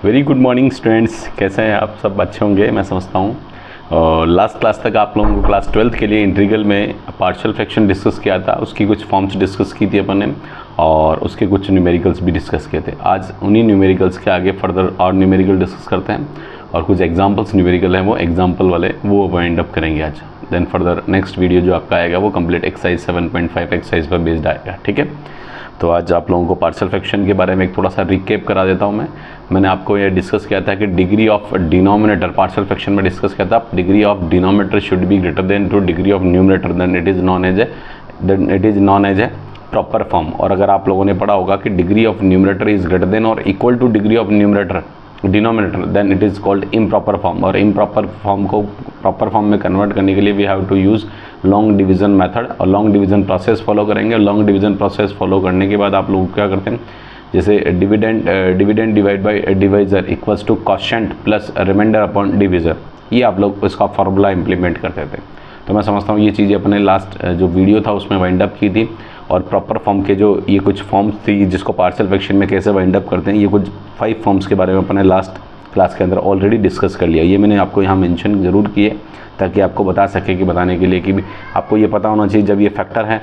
Very good morning students, कैसे हैं आप? सब अच्छे होंगे मैं समझता हूँ। और लास्ट क्लास तक आप लोगों को क्लास 12th के लिए इंटीग्रल में पार्शियल फ्रैक्शन डिस्कस किया था, उसकी कुछ फॉर्म्स डिस्कस की थी अपन ने और उसके कुछ न्यूमेरिकल्स भी डिस्कस किए थे। आज उन्हीं न्यूमेरिकल्स के आगे फर्दर और न्यूमेरिकल डिस्कस करते हैं और कुछ एग्जाम्पल्स न्यूमेरिकल हैं वो एग्जाम्पल वाले वो वाइंड अप करेंगे आज। देन फर्दर नेक्स्ट वीडियो जो आपका आएगा वो कंप्लीट एक्सरसाइज 7.5 एक्सरसाइज पर बेस्ड आएगा, ठीक है। तो आज आप लोगों को पार्शियल फ्रैक्शन के बारे में एक थोड़ा सा रिकेप करा देता हूं। मैंने आपको ये डिस्कस किया था कि degree of denominator partial fraction में डिस्कस किया था, degree of denominator should be greater than to degree of numerator, then it is known as a proper form. और अगर आप लोगों ने पढ़ा होगा कि degree of numerator is greater than और equal to degree of numerator denominator, then it is called improper form. और इम्प्रॉपर फॉर्म को प्रॉपर फॉर्म में कन्वर्ट करने के लिए we have to use long division method और लॉन्ग डिवीज़न प्रोसेस फॉलो करेंगे। Long division process follow करने के बाद आप लोग क्या करते हैं, जैसे dividend divide by divisor equals to quotient plus remainder upon divisor, ये आप लोग इसका फार्मूला इंप्लीमेंट करते थे। तो मैं समझता हूँ ये चीज़ें अपने लास्ट जो वीडियो था उसमें वाइंड अप की थी और प्रॉपर फॉर्म के जो ये कुछ फॉर्म्स थी जिसको पार्शियल फ्रैक्शन में कैसे वाइंड अप करते हैं, ये कुछ 5 फॉर्म्स के बारे में अपने लास्ट क्लास के अंदर ऑलरेडी डिस्कस कर लिया। ये मैंने आपको यहाँ मेंशन ज़रूर किए ताकि आपको बता सके कि बताने के लिए कि भी आपको ये पता होना चाहिए जब ये फैक्टर है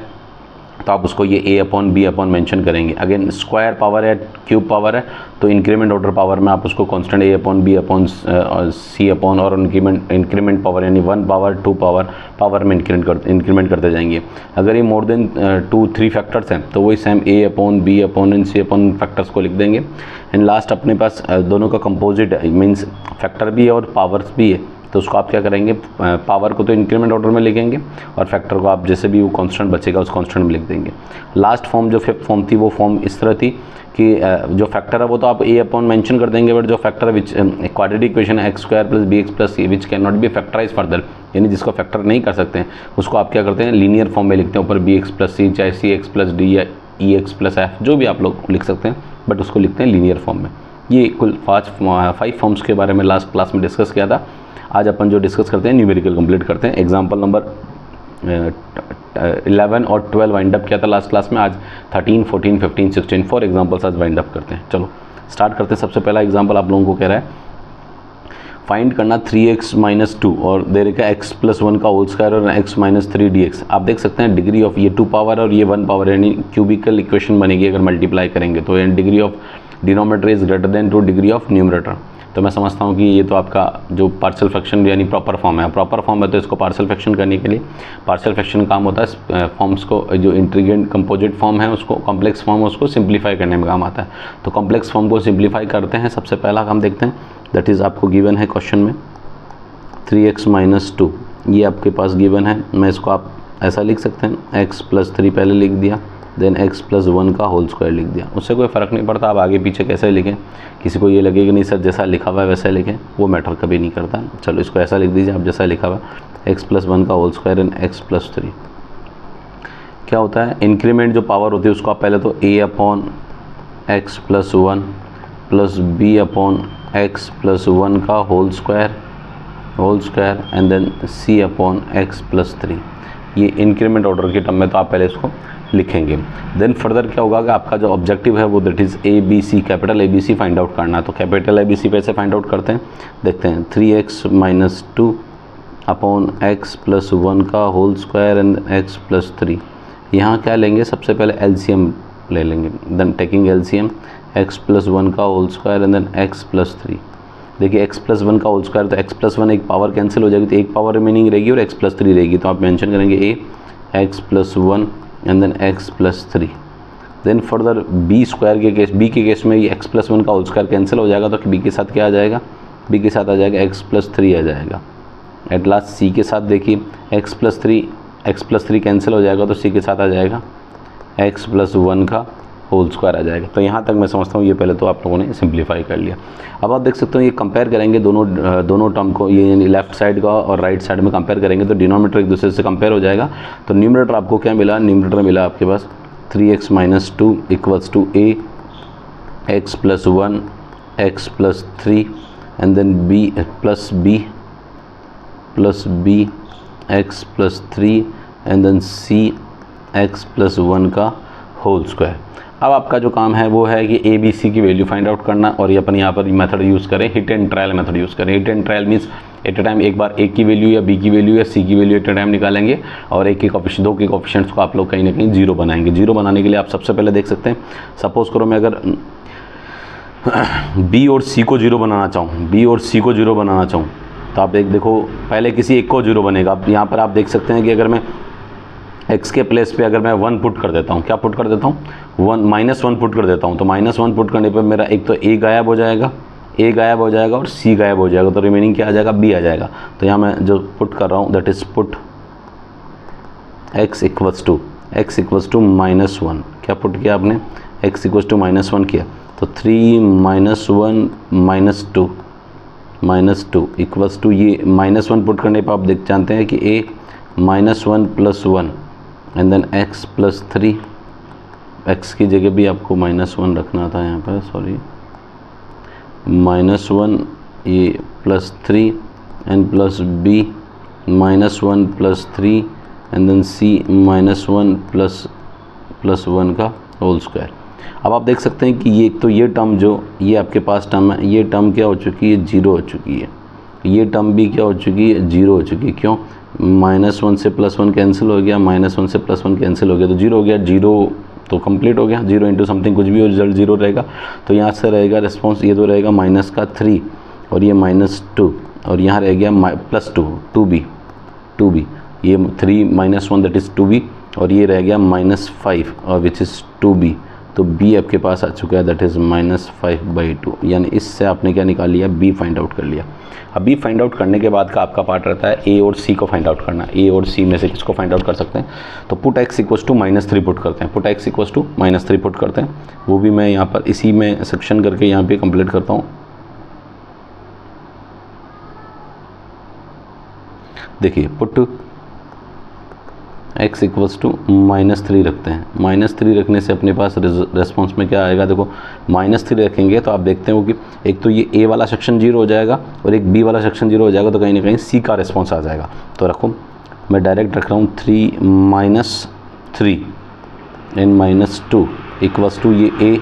तो आप उसको ये a upon b upon mention करेंगे। अगेन स्क्वायर पावर है, क्यूब पावर है, तो इंक्रीमेंट ऑर्डर पावर में आप उसको constant a upon b upon c upon और इंक्रीमेंट पावर यानी 1 पावर 2 पावर में इंक्रीमेंट करते जाएंगे। अगर ये मोर देन 2-3 फैक्टर्स हैं तो वही same a upon b upon and c upon factors को लिख देंगे। एंड लास्ट अपने पास दोनों का कंपोजिट है, मीन्स फैक्टर भी है और पावर्स भी है, तो उसको आप क्या करेंगे, पावर को तो इंक्रीमेंट ऑर्डर में लिखेंगे और फैक्टर को आप जैसे भी वो कांस्टेंट बचेगा उस कांस्टेंट में लिख देंगे। लास्ट फॉर्म जो 5th फॉर्म थी वो फॉर्म इस तरह थी कि जो फैक्टर है वो तो आप a अपॉन मेंशन कर देंगे, बट जो फैक्टर है विच क्वाड्रेटिक इक्वेशन है x² + bx + c which can not be factorise further, यानी जिसको फैक्टर नहीं कर सकते हैं उसको आप क्या करते हैं, लीनियर फॉर्म में लिखते हैं ऊपर bx + c, चाहे cx + d या ex + f जो भी आप लोग लिख सकते हैं, बट उसको लिखते हैं लीनियर फॉर्म में। ये कुल 5 फॉर्म्स के बारे में लास्ट क्लास में डिस्कस किया था। आज अपन जो डिस्कस करते हैं न्यूमेरिकल कंप्लीट करते हैं। एग्जांपल नंबर 11 और 12 वाइंड अप किया था लास्ट क्लास में, आज 13, 14, 15, 16 4 एग्जांपल्स आज वाइंड अप करते हैं। चलो स्टार्ट करते हैं। सबसे पहला एग्जांपल आप लोगों को कह रहा है फाइंड करना 3x - 2 और दे रखा x + 1 का होल स्क्वायर और x - 3 dx। आप देख सकते हैं डिग्री ऑफ ये 2 पावर और ये 1 पावर यानी क्यूबिकल इक्वेशन बनेगी अगर मल्टीप्लाई करेंगे तो degree of denominator is greater than to degree of numerator. तो मैं समझता हूँ कि ये तो आपका जो पार्शियल फ्रैक्शन यानी प्रॉपर फॉर्म है, प्रॉपर फॉर्म है तो इसको पार्शियल फ्रैक्शन करने के लिए पार्शियल फ्रैक्शन काम होता है फॉर्म्स को, जो इंटीग्रेंट कंपोजिट फॉर्म है उसको कॉम्प्लेक्स फॉर्म उसको सिंप्लीफाई करने में काम आता है। तो कॉम्प्लेक्स फॉर्म को सिंप्लीफाई करते हैं। सबसे पहला काम देखते हैं, दैट इज़ आपको गिवन है क्वेश्चन में 3x - 2, ये आपके पास गिवन है। मैं इसको आप ऐसा लिख सकते हैं x + 3 पहले लिख दिया, देन x + 1 का होल स्क्वायर लिख दिया। उससे कोई फ़र्क नहीं पड़ता आप आगे पीछे कैसे लिखें, किसी को ये लगे कि नहीं सर जैसा लिखा हुआ है वैसा लिखें, वो मैटर कभी नहीं करता। चलो इसको ऐसा लिख दीजिए आप जैसा लिखा हुआ है, x + 1 का होल स्क्वायर एंड x + 3। क्या होता है, इंक्रीमेंट जो पावर होती है उसको आप पहले तो a upon x + 1 plus b upon x + 1 का whole square and then c upon x + 3, ये इंक्रीमेंट ऑर्डर के टर्म में तो आप पहले इसको लिखेंगे। देन फर्दर क्या होगा कि आपका जो ऑब्जेक्टिव है वो that is ABC, capital ABC find out करना है। तो कैपिटल ABC पे से फाइंड आउट करते हैं, देखते हैं 3x - 2 अपॉन x + 1 का होल स्क्वायर एंड x + 3। यहाँ क्या लेंगे, सबसे पहले LCM ले लेंगे, देन टेकिंग LCM x + 1 का whole square and then x + 3। देखिए x + 1 का होल स्क्वायर तो x + 1 एक पावर कैंसिल हो जाएगी तो एक पावर रिमेनिंग रहेगी और x + 3 रहेगी, तो आप मेंशन करेंगे x + 1 and then x + 3। Then further b के केस में ये x + 1 का होल स्क्वायर कैंसिल हो जाएगा तो b के साथ क्या आ जाएगा, b के साथ आ जाएगा x + 3 आ जाएगा। एट लास्ट c के साथ देखिए x + 3 कैंसिल हो जाएगा तो c के साथ आ जाएगा x + 1 का होल स्क्वायर आ जाएगा। तो यहाँ तक मैं समझता हूँ ये पहले तो आप लोगों ने सिंप्लीफाई कर लिया। अब आप देख सकते हो ये कंपेयर करेंगे दोनों टर्म को, ये लेफ्ट साइड का और राइट साइड में कंपेयर करेंगे तो डिनोमिनेटर एक दूसरे से कंपेयर हो जाएगा। तो न्यूमरेटर आपको क्या मिला, न्यूमरेटर मिला आपके पास 3x - 2 = a x + 1 x + 3 and then b x + 3 and then c x + 1 का होल स्क्वायर। अब आपका जो काम है वो है कि ए बी सी की वैल्यू फाइंड आउट करना, और ये अपन यहाँ पर मेथड यूज़ करें, hit and trial method use करें। Hit and trial means at a time एक बार ए की वैल्यू या बी की वैल्यू या सी की वैल्यू एट ए टाइम निकालेंगे, और एक के कोफिशिएंट, दो के कोफिशिएंट्स को आप लोग कहीं ना कहीं जीरो बनाएंगे। जीरो बनाने के लिए आप सबसे पहले देख सकते हैं, सपोज करो मैं अगर बी और सी को जीरो बनाना चाहूँ, बी और सी को जीरो बनाना चाहूँ, तो आप देखो पहले किसी एक को जीरो बनेगा। अब यहाँ पर आप देख सकते हैं कि अगर मैं x के प्लेस पे अगर मैं 1 पुट कर देता हूँ, क्या पुट कर देता हूँ, -1 पुट कर देता हूँ, तो -1 पुट करने पे मेरा एक तो a गायब हो जाएगा, a गायब हो जाएगा और c गायब हो जाएगा, तो रिमेनिंग क्या आ जाएगा, b आ जाएगा। तो यहाँ मैं जो पुट कर रहा हूँ that is put x equals to -1, क्या पुट किया आपने, x इक्वल्स टू -1 किया, तो 3 -1 -2 इक्वल्स टू, ये -1 पुट करने पर आप जानते हैं कि a -1 + 1 and then x + 3, x की जगह भी आपको -1 रखना था यहाँ पर, सॉरी, -1 ये +3 and plus b -1 + 3 and then c -1 + 1 का होल स्क्वायर। अब आप देख सकते हैं कि ये तो ये टर्म जो ये आपके पास टर्म है, ये टर्म क्या हो चुकी है, जीरो हो चुकी है। ये टर्म भी क्या हो चुकी है, जीरो हो चुकी है। क्यों, -1 से +1 कैंसिल हो गया, -1 से +1 कैंसिल हो गया, तो जीरो हो गया। जीरो तो कंप्लीट हो गया, जीरो इंटू समथिंग कुछ भी हो, रिजल्ट जीरो रहेगा। तो यहाँ से रहेगा रिस्पॉन्स, ये तो रहेगा -3 और ये -2 और यहाँ रह गया +2 2b, ये 3 - 1 दैट इज़ 2b और ये रह गया -5 और विच इज़ 2b। तो b आपके पास आ चुका है दैट इज़ -5/2, यानी इससे आपने क्या निकाल लिया, b फाइंड आउट कर लिया। अब b फाइंड आउट करने के बाद का आपका पार्ट रहता है a और c को फाइंड आउट करना। a और c में से किसको फाइंड आउट कर सकते हैं, तो put x equals to -3 put करते हैं, put x equals to -3 put करते हैं। वो भी मैं यहाँ पर इसी में सेक्शन करके यहाँ पे कंप्लीट करता हूँ। देखिए पुट x इक्वल्स टू -3 रखते हैं। -3 रखने से अपने पास रेस्पॉन्स में क्या आएगा, देखो -3 रखेंगे तो आप देखते हो कि एक तो ये a वाला सेक्शन जीरो हो जाएगा और एक b वाला सेक्शन जीरो हो जाएगा, तो कहीं ना कहीं c का रेस्पॉन्स आ जाएगा। तो रखो, मैं डायरेक्ट रख रहा हूँ 3 - 3 एंड -2 इक्वल्स टू ये a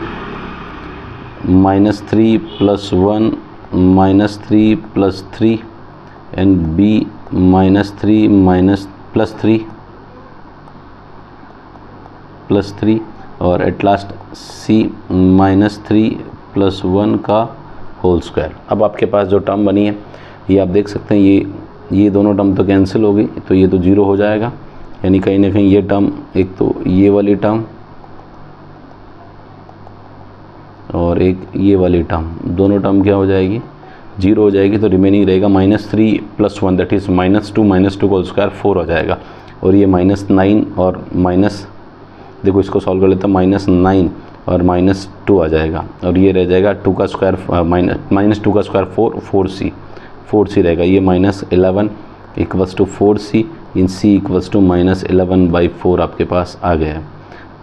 -3 + 1 -3 + 3 एंड b -3 +3 और एट लास्ट c -3 + 1 का होल स्क्वायर। अब आपके पास जो टर्म बनी है ये आप देख सकते हैं, ये दोनों टर्म तो कैंसिल हो गई, तो ये तो जीरो हो जाएगा, यानी कहीं ना कहीं ये टर्म, एक तो ये वाली टर्म और एक ये वाली टर्म, दोनों टर्म क्या हो जाएगी, जीरो हो जाएगी। तो रिमेनिंग रहेगा -3 + 1 दैट इज़ -2 का होल स्क्वायर 4 हो जाएगा। और ये -9 और देखो इसको सॉल्व कर लेते हैं, -9 और -2 आ जाएगा और ये रह जाएगा 2 का स्क्वायर -2 का स्क्वायर 4c रहेगा। ये -11 इक्वल्स टू 4c इन c इक्वल्स टू -11/4 आपके पास आ गया है।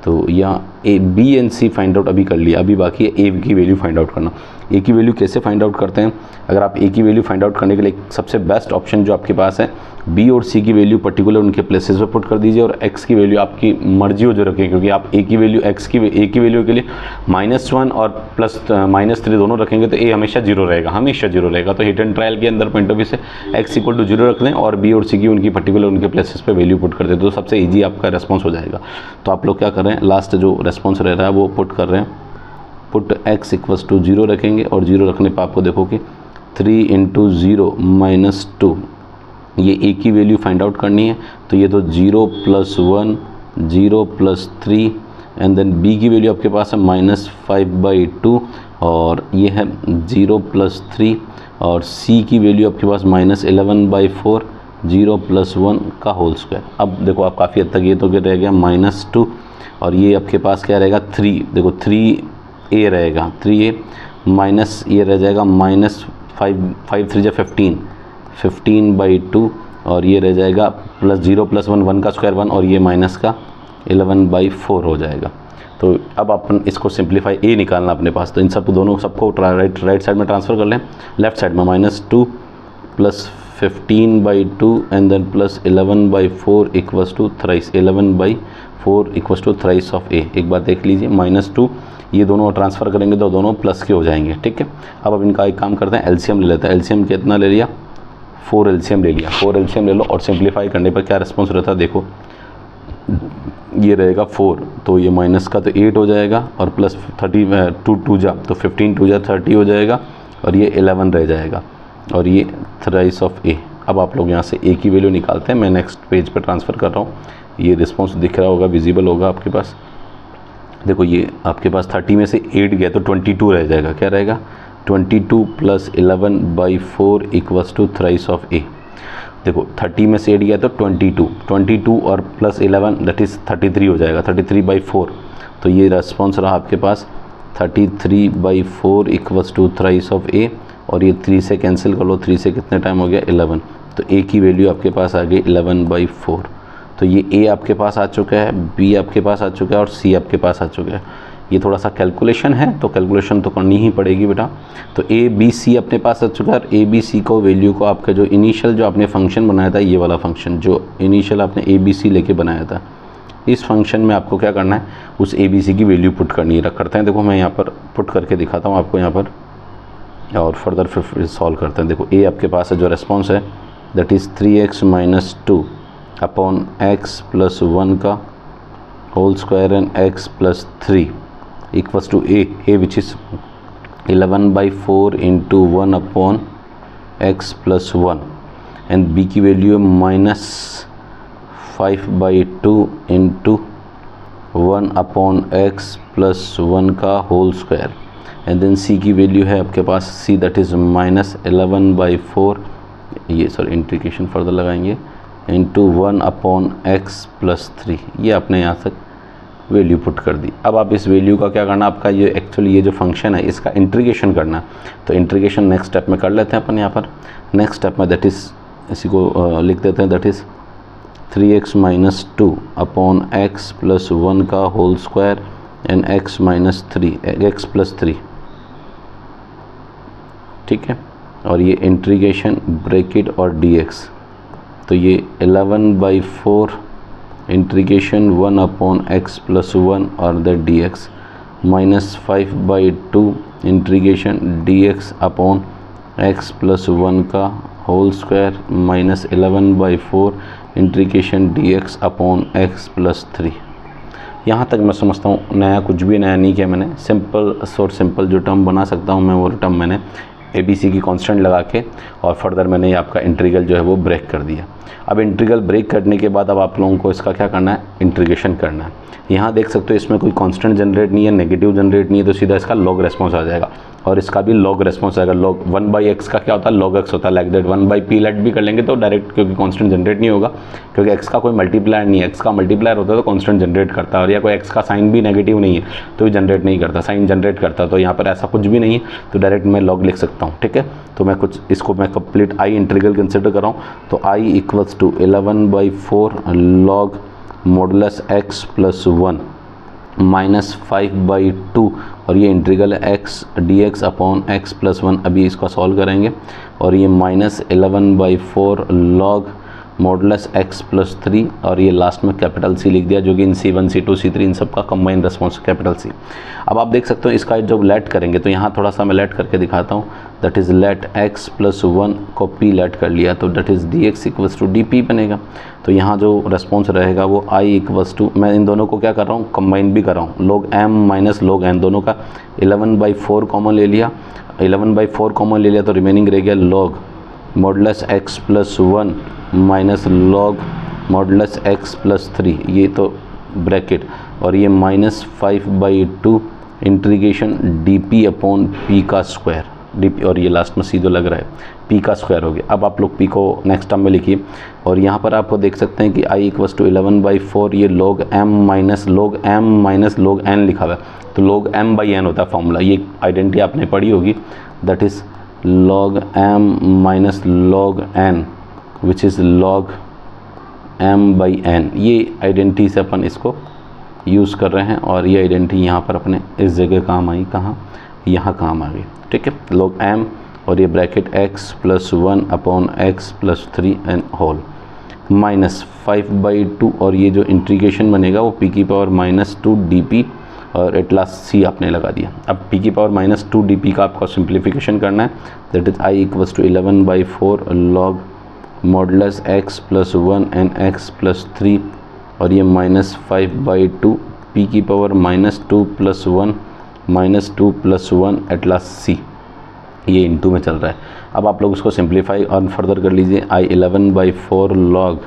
तो यहाँ a b and c find out अभी कर लिया, अभी बाकी है ए की वैल्यू फाइंड आउट करना। ए की वैल्यू कैसे फाइंड आउट करते हैं, अगर आप ए की वैल्यू फाइंड आउट करने के लिए सबसे बेस्ट ऑप्शन जो आपके पास है, बी और सी की वैल्यू पर्टिकुलर उनके प्लेसेस पे पुट कर दीजिए और एक्स की वैल्यू आपकी मर्जी हो जो रखें, क्योंकि आप ए की वैल्यू ए की वैल्यू के लिए -1 और +-3 दोनों रखेंगे तो ए हमेशा जीरो रहेगा। तो हिट एंड ट्रायल के अंदर पॉइंट ऑफ व्यू से एक्स इक्वल टू 0 रख दें और बी और सी की उनकी पर्टिकुलर उनके प्लेसेस पे वैल्यू पुट कर दें, तो सबसे ईजी आपका रेस्पॉन्स हो जाएगा। तो आप लोग क्या कर रहे हैं, लास्ट जो रेस्पॉन्स रह रहा है वो पुट कर रहे हैं, पुट x इक्वल्स टू 0 रखेंगे और 0 रखने पर आपको देखो कि 3 × 0 - 2, ये a की वैल्यू फाइंड आउट करनी है। तो ये तो 0 + 1 0 + 3 एंड देन b की वैल्यू आपके पास है -5/2 और ये है 0 + 3 और c की वैल्यू आपके पास -11/4 0 + 1 का होल स्क्वायर। अब देखो आप काफ़ी हद तक ये तो रह गया -2 और ये आपके पास क्या रहेगा 3, देखो 3a रहेगा, 3a माइनस ये रह जाएगा -5 3 = 15/2 और ये रह जाएगा +0 + 1 1 का स्क्वायर 1 और ये माइनस का 11/4 हो जाएगा। तो अब अपन इसको सिंप्लीफाई a निकालना अपने पास, तो इन सबको राइट साइड में ट्रांसफ़र कर लें। लेफ्ट साइड में -2 + 15/2 and then plus 11/4 equals to thrice 11/4 equals to thrice of a. एक बार देख लीजिए, -2 ये दोनों ट्रांसफ़र करेंगे तो दोनों प्लस के हो जाएंगे, ठीक है। अब इनका एक काम करते हैं, एलसीएम ले लेते हैं। एलसीएम कितना ले लिया, 4 एलसीएम ले लिया। 4 एलसीएम ले लो और सिंप्लीफाई करने पर क्या रिस्पॉन्स रहता है देखो, ये रहेगा 4 तो ये माइनस का तो 8 हो जाएगा और प्लस 30 2 जा तो 15 2 जा 30 हो जाएगा और ये 11 रह जाएगा और ये थ्राइस ऑफ ए। अब आप लोग यहाँ से ए की वैल्यू निकालते हैं, मैं नेक्स्ट पेज पर ट्रांसफ़र कर रहा हूँ। ये रिस्पॉन्स दिख रहा होगा, विजिबल होगा आपके पास। देखो ये आपके पास 30 में से 8 गया तो 22 रह जाएगा। क्या रहेगा, 22 + 11/4 इक्वल्स टू थ्राइस ऑफ ए। देखो 30 में से 8 गया तो 22 और प्लस 11 दैट इज़ 33 हो जाएगा, 33/4। तो ये रिस्पॉन्स रहा आपके पास 33/4 इक्वल्स टू थ्राइस ऑफ ए और ये 3 से कैंसिल कर लो, 3 से कितने टाइम हो गया 11, तो ए की वैल्यू आपके पास आ गई 11/4। तो ये ए आपके पास आ चुका है, बी आपके पास आ चुका है और सी आपके पास आ चुका है। ये थोड़ा सा कैलकुलेशन है तो कैलकुलेशन तो करनी ही पड़ेगी बेटा। तो ए बी सी अपने पास आ चुका है और ए बी सी को वैल्यू को आपका जो इनिशियल जो आपने फंक्शन बनाया था, ये वाला फंक्शन जो इनिशियल आपने ए बी सी लेके बनाया था, इस फंक्शन में आपको क्या करना है, उस ए बी सी की वैल्यू पुट करनी है। करते हैं, देखो मैं यहाँ पर पुट करके दिखाता हूँ आपको यहाँ पर और फर्दर फिर सॉल्व करते हैं। देखो ए आपके पास है जो रेस्पॉन्स है that is 3x - 2 upon x + 1 का whole square and x + 3 equals to a which is 11/4 × 1 upon x + 1 and b की वैल्यू है -5/2 × 1 अपॉन x + 1 का whole square and then c की वैल्यू है आपके पास c दैट इज़ -11/4 ये sorry integration further लगाएंगे × 1 upon x + 3। ये आपने यहाँ तक वैल्यू पुट कर दी। अब आप इस वैल्यू का क्या करना, आपका ये एक्चुअली ये जो फंक्शन है इसका इंटीग्रेशन करना है। तो इंटीग्रेशन नेक्स्ट स्टेप में कर लेते हैं अपन यहाँ पर। नेक्स्ट स्टेप में दैट इज़ इसी को लिख देते हैं that is 3x - 2 upon x + 1 का होल स्क्वायर एंड x + 3, ठीक है। और ये इंटीग्रेशन ब्रैकेट और dx, तो ये 11/4 इंटीग्रेशन 1 अपॉन x + 1 और the dx -5/2 integration dx upon x + 1 का whole square -11/4 integration dx upon x + 3। यहाँ तक मैं समझता हूँ नया कुछ भी नया नहीं किया मैंने, सिंपल जो टर्म बना सकता हूँ मैं वो टर्म मैंने ए बी सी की कांस्टेंट लगा के और फर्दर मैंने ये आपका इंटीग्रल जो है वो ब्रेक कर दिया। अब इंटीग्रल ब्रेक करने के बाद अब आप लोगों को इसका क्या करना है, इंटीग्रेशन करना है। यहाँ देख सकते हो इसमें कोई कांस्टेंट जनरेट नहीं है, नेगेटिव जनरेट नहीं है, तो सीधा इसका लॉग रेस्पॉन्स आ जाएगा और इसका भी लॉग रेस्पॉन्स आएगा। लॉग 1/x का क्या होता है, log x होता है, लाइक दैट 1/p लेट भी कर लेंगे तो डायरेक्ट, क्योंकि कांस्टेंट जनरेट नहीं होगा, क्योंकि x का कोई मल्टीप्लायर नहीं है। x का मल्टीप्लायर होता है तो कांस्टेंट जनरेट करता है, और या कोई x का साइन भी नेगेटिव नहीं है तो भी जनरेट नहीं करता, साइन जनरेट करता। तो यहाँ पर ऐसा कुछ भी नहीं है तो डायरेक्ट मैं लॉग लिख सकता हूँ, ठीक है। तो मैं कुछ इसको मैं कंप्लीट आई इंटीग्रल कंसिडर कर रहा हूँ, तो i = 11/4 log मॉडुलस x + 1 -5/2 और ये इंटीग्रल है x dx अपॉन x + 1। अभी इसका सॉल्व करेंगे और ये -11/4 log मॉडुलस x + 3 और ये लास्ट में कैपिटल C लिख दिया, जो कि इन C1 C2 C3 इन सब का कंबाइन रिस्पॉन्स कैपिटल C। अब आप देख सकते हो इसका जब लेट करेंगे तो यहाँ थोड़ा सा मैं लेट करके दिखाता हूँ। दैट इज़ लेट x + 1 को p लेट कर लिया तो दैट इज़ dx = dp बनेगा। तो यहाँ जो रेस्पॉन्स रहेगा वो i = मैं इन दोनों को क्या कर रहा हूँ, कंबाइन भी कर रहा हूँ, log m - log n दोनों का 11/4 कॉमन ले लिया, 11/4 कॉमन ले लिया तो रिमेनिंग रह गया log modulus x + 1 minus log modulus x + 3, ये तो ब्रैकेट और ये -5/2 इंटीग्रेशन dp अपॉन p का स्क्वायर dp, और ये लास्ट में सीधो लग रहा है p का स्क्वायर हो गया। अब आप लोग p को नेक्स्ट टर्म में लिखिए और यहाँ पर आपको देख सकते हैं कि i = 11/4 ये log m - log n लिखा हुआ है, तो log m/n होता है फॉर्मूला, ये आइडेंटिटी आपने पढ़ी होगी, that is log m - log n which is log m/n। ये आइडेंटिटी से अपन इसको यूज़ कर रहे हैं और ये आइडेंटिटी यहाँ पर अपने इस जगह काम आई, कहाँ, यहाँ काम आ गई, ठीक है। log m और ये bracket x plus 1 upon x plus 3 and whole minus 5/2 और ये जो इंटीग्रेशन बनेगा वो p की पावर माइनस 2 dp और एट लास्ट c आपने लगा दिया। अब p की पावर माइनस 2 dp का आपको सिंप्लीफिकेशन करना है, that is i equals to 11/4 log modulus x plus 1 and x plus 3 और ये माइनस 5/2 p की power minus 2 plus 1 minus 2 plus 1 at last c, ये इनटू में चल रहा है। अब आप लोग इसको सिंप्लीफाई और फर्दर कर लीजिए, i 11/4 log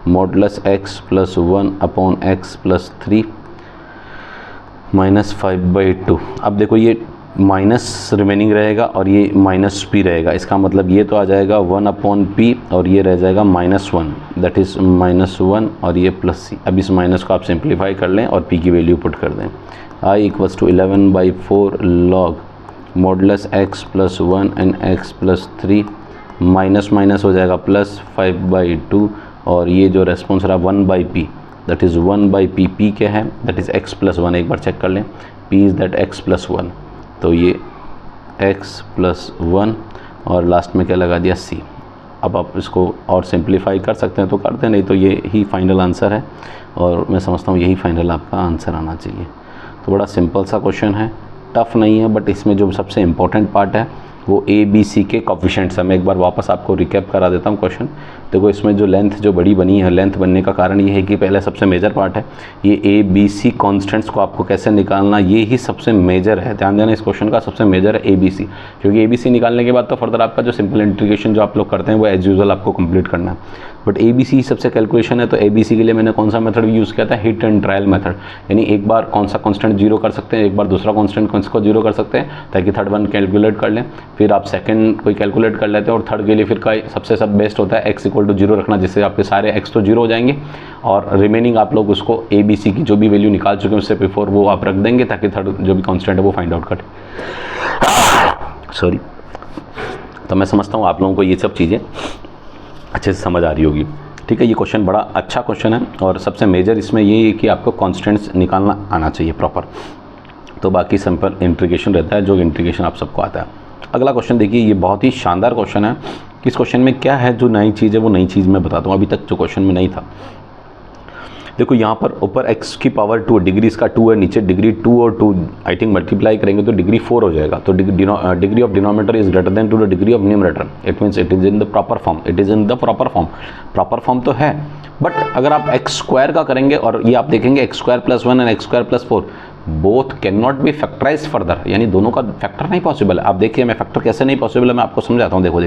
modulus x plus 1 upon x plus 3 minus 5/2। अब देखो ये माइनस रिमेनिंग रहेगा और ये माइनस p रहेगा, इसका मतलब ये तो आ जाएगा 1 अपॉन p और ये रह जाएगा -1, दैट इज़ -1 और ये प्लस c। अब इस माइनस को आप सिंप्लीफाई कर लें और p की वैल्यू पुट कर दें। i equals to 11/4 log modulus x plus 1 and x plus 3 minus minus हो जाएगा प्लस 5/2 और ये जो रेस्पॉन्स रहा 1/p, that is 1/p। p क्या है, दैट इज़ x प्लस 1, एक बार चेक कर लें, p is that x plus 1, तो ये x प्लस 1 और लास्ट में क्या लगा दिया c। अब आप इसको और सिंप्लीफाई कर सकते हैं तो करते हैं, नहीं तो ये ही फाइनल आंसर है और मैं समझता हूँ यही फाइनल आपका आंसर आना चाहिए। तो बड़ा सिंपल सा क्वेश्चन है, टफ़ नहीं है, बट इसमें जो सबसे इम्पोर्टेंट पार्ट है वो ए बी सी के कोफिशिएंट्स है। मैं एक बार वापस आपको रिकैप करा देता हूँ क्वेश्चन। देखो इसमें जो लेंथ जो बड़ी बनी है, लेंथ बनने का कारण ये है कि पहले सबसे मेजर पार्ट है ये ए बी सी कॉन्स्टेंट्स को आपको कैसे निकालना, ये ही सबसे मेजर है। ध्यान देना इस क्वेश्चन का सबसे मेजर है ए बी सी, क्योंकि ए बी सी निकालने के बाद तो फर्दर आपका जो सिंपल इंटीग्रेशन जो आप लोग करते हैं वो एज यूजुअल आपको कंप्लीट करना है। बट ए बी सी सबसे कैलकुलेशन है, तो ए बी सी के लिए मैंने कौन सा मेथड यूज़ किया था, हिट एंड ट्रायल मेथड, यानी एक बार कौन सा कॉन्स्टेंट जीरो कर सकते हैं, एक बार दूसरा कॉन्स्टेंट को जीरो कर सकते हैं ताकि थर्ड वन कैलकुलेट कर लें, फिर आप सेकंड कोई कैलकुलेट कर लेते हैं और थर्ड के लिए फिर का सबसे सब बेस्ट होता है x इक्वल टू 0 रखना, जिससे आपके सारे x तो 0 हो जाएंगे और रिमेनिंग आप लोग उसको ए बी सी की जो भी वैल्यू निकाल चुके हैं उससे बिफोर वो आप रख देंगे ताकि थर्ड जो भी कॉन्स्टेंट है वो फाइंड आउट करें। सॉरी, तो मैं समझता हूँ आप लोगों को ये सब चीज़ें अच्छे से समझ आ रही होगी। ठीक है, ये क्वेश्चन बड़ा अच्छा क्वेश्चन है और सबसे मेजर इसमें ये है कि आपको कॉन्स्टेंट्स निकालना आना चाहिए प्रॉपर, तो बाकी सिंपल इंटीग्रेशन रहता है जो इंटीग्रेशन आप सबको आता है। अगला क्वेश्चन देखिए, ये बहुत ही शानदार क्वेश्चन है। इस क्वेश्चन में क्या है जो नई चीज़ है वो नई चीज़ मैं बताता हूँ, अभी तक जो क्वेश्चन में नहीं था। देखो यहाँ पर ऊपर x की पावर 2, डिग्री इसका 2 है, नीचे डिग्री 2 और 2 आई थिंक मल्टीप्लाई करेंगे तो डिग्री 4 हो जाएगा। तो degree of denominator is greater than to the degree of numerator, it means it is in the proper form, it is in the proper form. Proper form तो है, but अगर आप x square का करेंगे और ये आप देखेंगे x square plus 1 and x square plus 4 both can not be factorise further, यानी दोनों का फैक्टर नहीं पॉसिबल है। आप देखिए मैं फैक्टर कैसे नहीं पॉसिबल है मैं आपको समझाता हूँ। देखो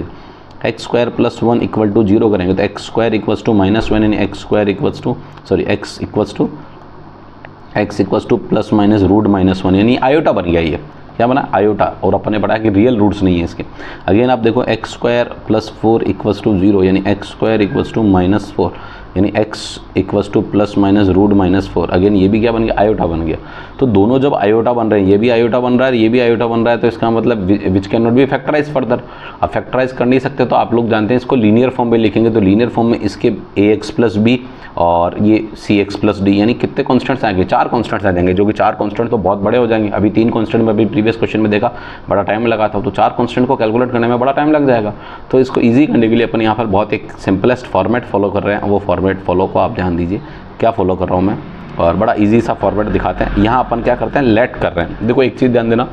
x square plus 1 equal to 0 करेंगे तो एक्स स्क्वायर इक्वल्स टू -1 यानी x square equals to x equals to plus minus root -1 यानी आयोटा बन गया। ये क्या बना, आयोटा, और अपन ने पढ़ा कि रियल रूट्स नहीं है इसके। अगेन आप देखो x square plus 4 equals to 0 यानी एक्स स्क्वायर इक्वल्स टू -4 यानी x equals to plus minus root -4। Again ये भी क्या बन गया, आयोटा बन गया। तो दोनों जब आयोटा बन रहे हैं, ये भी आयोटा बन रहा है, ये भी आयोटा बन रहा है, तो इसका मतलब which can not be factorise further. अब फैक्टराइज कर नहीं सकते तो आप लोग जानते हैं इसको लीनियर फॉर्म में लिखेंगे, तो लीनियर फॉर्म में इसके ax प्लस बी और ये cx प्लस डी यानी कितने कॉन्स्टेंट्स आएंगे, 4 कॉन्स्टेंट्स आ जाएंगे, जो कि 4 कॉन्स्टेंट तो बहुत बड़े हो जाएंगे। अभी 3 कॉन्स्टेंट में अभी प्रीवियस क्वेश्चन में देखा बड़ा टाइम लगा था, तो 4 कॉन्स्टेंट को कैलकुलेट करने में बड़ा टाइम लग जाएगा। तो इसको ईजी करने के लिए अपन यहाँ पर बहुत एक सिंपलेस्ट फॉर्मेट फॉलो कर रहे हैं, वो फॉर्मेट फॉलो को आप ध्यान दीजिए क्या फॉलो कर रहा हूँ मैं, और बड़ा इजी सा फॉर्मेट दिखाते हैं। यहाँ अपन क्या करते हैं, लेट कर रहे हैं। देखो एक चीज़ ध्यान देना,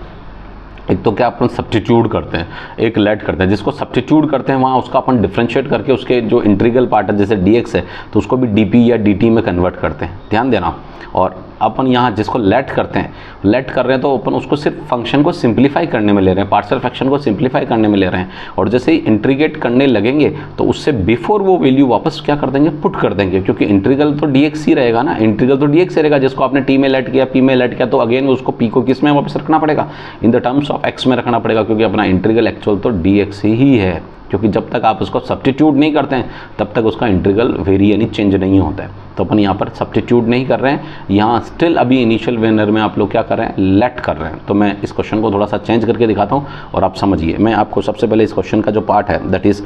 एक तो क्या अपन सब्स्टिट्यूट करते हैं, एक लेट करते हैं। जिसको सब्स्टिट्यूट करते हैं वहाँ उसका अपन डिफरेंशिएट करके उसके जो इंटीग्रल पार्ट है जैसे dx है तो उसको भी dp या dt में कन्वर्ट करते हैं, ध्यान देना। और अपन यहाँ जिसको लेट करते हैं, लेट कर रहे हैं तो अपन उसको सिर्फ फंक्शन को सिंप्लीफाई करने में ले रहे हैं, पार्शियल फ्रैक्शन को सिंप्लीफाई करने में ले रहे हैं। और जैसे ही इंटीग्रेट करने लगेंगे तो उससे बिफोर वो वैल्यू वापस क्या कर देंगे, पुट कर देंगे, क्योंकि इंटीग्रल तो dx ही रहेगा ना, इंटीग्रल तो dx रहेगा। जिसको आपने t में लेट किया, p में लेट किया, तो अगेन उसको p को किस में वापस रखना पड़ेगा, in the terms of x में रखना पड़ेगा, क्योंकि अपना इंटीग्रल एक्चुअल तो dx ही है। क्योंकि जब तक आप उसको सब्स्टिट्यूट नहीं करते हैं तब तक उसका इंटीग्रल वेरी यानी चेंज नहीं होता है। तो अपन यहाँ पर सब्स्टिट्यूट नहीं कर रहे हैं, यहाँ स्टिल अभी इनिशियल वेनर में आप लोग क्या कर रहे हैं, लेट कर रहे हैं। तो मैं इस क्वेश्चन को थोड़ा सा चेंज करके दिखाता हूँ और आप समझिए। मैं आपको सबसे पहले इस क्वेश्चन का जो पार्ट है दैट इज़,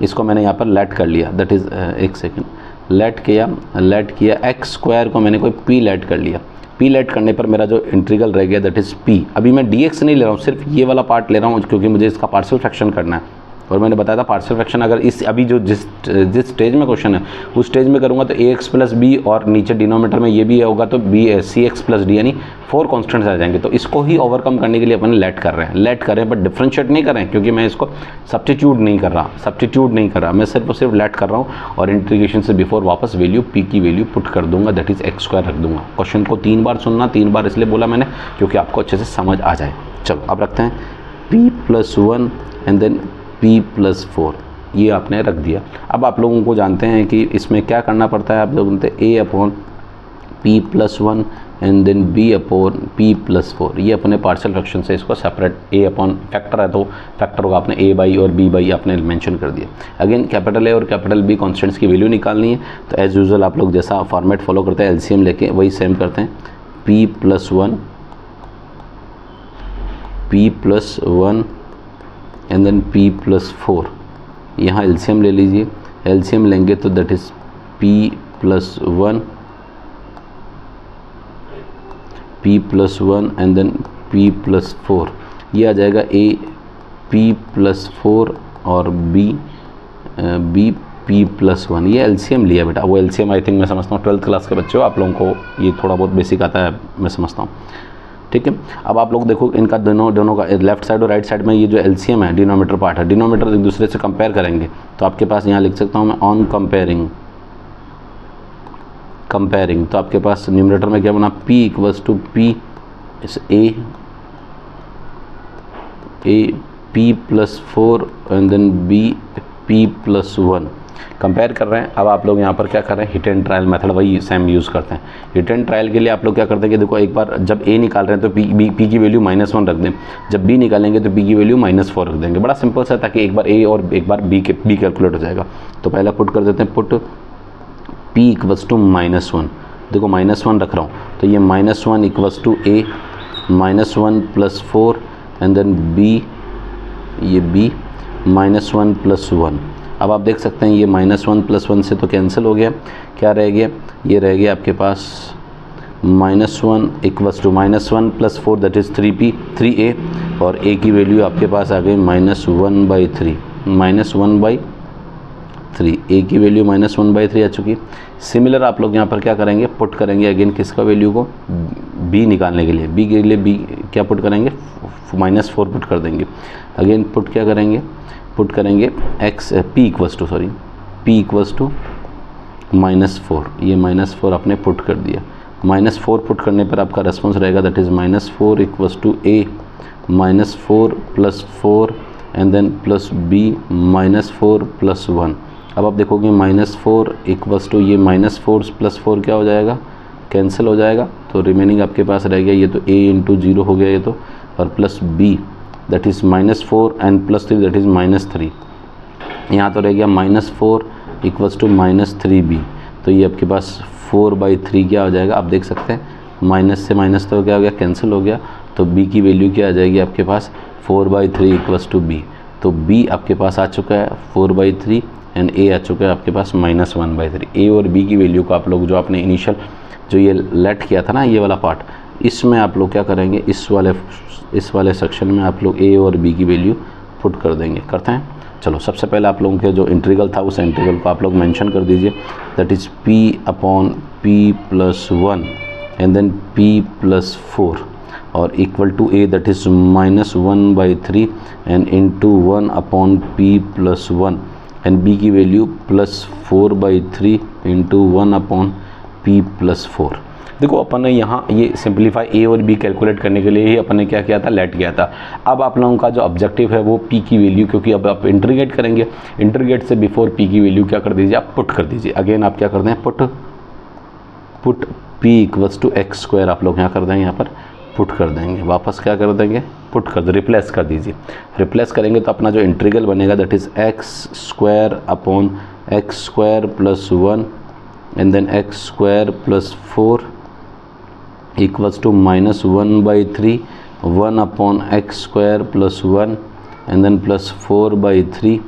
इसको मैंने यहाँ पर लेट कर लिया, दैट इज़ एक सेकेंड, लेट किया एक्स स्क्वायर को मैंने कोई p लेट कर लिया। पी लेट करने पर मेरा जो इंटीग्रल रह गया दैट इज़ पी। अभी मैं dx नहीं ले रहा हूँ, सिर्फ ये वाला पार्ट ले रहा हूँ क्योंकि मुझे इसका पार्शियल फ्रैक्शन करना है। और मैंने बताया था पार्शियल फ्रैक्शन अगर इस अभी जो जिस स्टेज में क्वेश्चन है उस स्टेज में करूँगा तो ax प्लस बी और नीचे डिनोमीटर में ये भी होगा तो b c x plus d, यानी 4 कॉन्स्टेंट्स आ जाएंगे। तो इसको ही ओवरकम करने के लिए अपन लेट कर रहे हैं, बट डिफ्रेंशिएट नहीं कर रहे हैं क्योंकि मैं इसको सब्स्टिट्यूट नहीं कर रहा, मैं सिर्फ और सिर्फ लेट कर रहा हूँ और इंटीग्रेशन से बिफोर वापस वैल्यू पी की वैल्यू पुट कर दूंगा, दैट इज़ एक्स स्क्वायर रख दूंगा। क्वेश्चन को 3 बार सुनना, 3 बार इसलिए बोला मैंने क्योंकि आपको अच्छे से समझ आ जाए। चलो अब रखते हैं p + 1 एंड देन p + 4, ये आपने रख दिया। अब आप लोगों को जानते हैं कि इसमें क्या करना पड़ता है, आप लोग जानते हैं a/p + 1 एंड देन b/p + 4, ये अपने पार्शियल फ्रैक्शन से इसको सेपरेट फैक्टर है तो फैक्टर होगा, आपने a/, और b/, आपने मेंशन कर दिया। अगेन कैपिटल A और कैपिटल B कॉन्स्टेंट्स की वैल्यू निकालनी है, तो एज यूजुअल आप लोग जैसा फॉर्मेट फॉलो करते हैं एलसीएम लेके वही सेम करते हैं। p + 1 एंड देन p + 4, यहाँ एलसीएम ले लीजिए, एलसीएम लेंगे तो that is p + 1 and then p + 4, ये आ जाएगा a p + 4 और b p + 1, ये एलसीएम लिया बेटा। वो एलसीएम आई थिंक मैं समझता हूँ 12th क्लास के बच्चे हो, आप लोगों को ये थोड़ा बहुत बेसिक आता है मैं समझता हूँ, ठीक है। अब आप लोग देखो इनका दोनों का लेफ्ट साइड और राइट साइड में ये जो एलसीएम है डिनोमीटर पार्ट है, डिनोमीटर एक दूसरे से कंपेयर करेंगे तो आपके पास यहाँ लिख सकता हूँ मैं ऑन कंपेयरिंग, तो आपके पास न्यूमरेटर में क्या बना p = p p + 4 and then b p + 1 compare कर रहे हैं। अब आप लोग यहाँ पर क्या कर रहे हैं, हिट एंड ट्रायल मेथड वही सेम यूज़ करते हैं। हिट एंड ट्रायल के लिए आप लोग क्या करते हैं कि देखो एक बार जब a निकाल रहे हैं तो p की वैल्यू -1 रख दें, जब b निकालेंगे तो p की वैल्यू -4 रख देंगे। बड़ा सिंपल सा, ताकि एक बार a और एक बार b कैलकुलेट हो जाएगा। तो पहला पुट कर देते हैं, पुट p = -1, देखो -1 रख रहा हूँ तो ये -1 = a -1 + 4 एंड देन b, ये b -1 + 1। अब आप देख सकते हैं ये -1 + 1 से तो कैंसिल हो गया, क्या रह गया, ये रह गया आपके पास -1 = -1 + 4 दैट इज़ 3a, और a की वैल्यू आपके पास आ गई -1/3, a की वैल्यू -1/3 आ चुकी। सिमिलर आप लोग यहाँ पर क्या करेंगे, पुट करेंगे अगेन किसका वैल्यू को, b निकालने के लिए, b के लिए b क्या पुट करेंगे, -4 पुट कर देंगे। अगेन पुट क्या करेंगे, पुट करेंगे p = -4, ये -4 आपने पुट कर दिया। -4 पुट करने पर आपका रेस्पॉन्स रहेगा that is -4 = a -4 + 4 and then plus b -4 + 1। अब आप देखोगे -4 = ये -4 + 4 क्या हो जाएगा, कैंसिल हो जाएगा, तो रिमेनिंग आपके पास रह गया ये तो a × 0 हो गया ये तो, और plus b that is -4 and +3 that is -3। यहाँ तो रह गया -4 = -3b, तो ये आपके पास 4/3 क्या हो जाएगा, आप देख सकते हैं माइनस से माइनस तो क्या हो गया, कैंसिल हो गया, तो b की वैल्यू क्या आ जाएगी आपके पास 4/3 = b। तो b आपके पास आ चुका है 4/3 एंड a आ चुका है आपके पास -1/3। a और b की वैल्यू को आप लोग जो आपने इनिशियल जो ये लेट किया था ना ये वाला पार्ट, इसमें आप लोग क्या करेंगे, इस वाले सेक्शन में आप लोग a और b की वैल्यू पुट कर देंगे। करते हैं, चलो सबसे पहले आप लोगों के जो इंटीग्रल था उस इंटीग्रल को आप लोग मेंशन कर दीजिए, that is p/p + 1 and then p + 4 और equal to a that is -1/3 and into 1/p + 1 and b की वैल्यू +4/3 इंटू 1/p + 4। देखो अपन ने यहाँ ये सिंपलीफाई a और b कैलकुलेट करने के लिए ही अपन ने क्या किया था, लेट किया था। अब आप लोगों का जो ऑब्जेक्टिव है वो p की वैल्यू, क्योंकि अब आप इंटीग्रेट करेंगे, इंटीग्रेट से बिफोर p की वैल्यू क्या कर दीजिए, आप पुट कर दीजिए। अगेन आप क्या कर दें, पुट p = x² आप लोग यहाँ कर देंगे, यहाँ पर पुट कर देंगे, वापस क्या कर देंगे, पुट कर दे, रिप्लेस कर दीजिए। रिप्लेस करेंगे तो अपना जो इंटीग्रल बनेगा that is x² + x² + 1 and then x² + 4 equals to -1/3 1/x² + 1 and then +4/3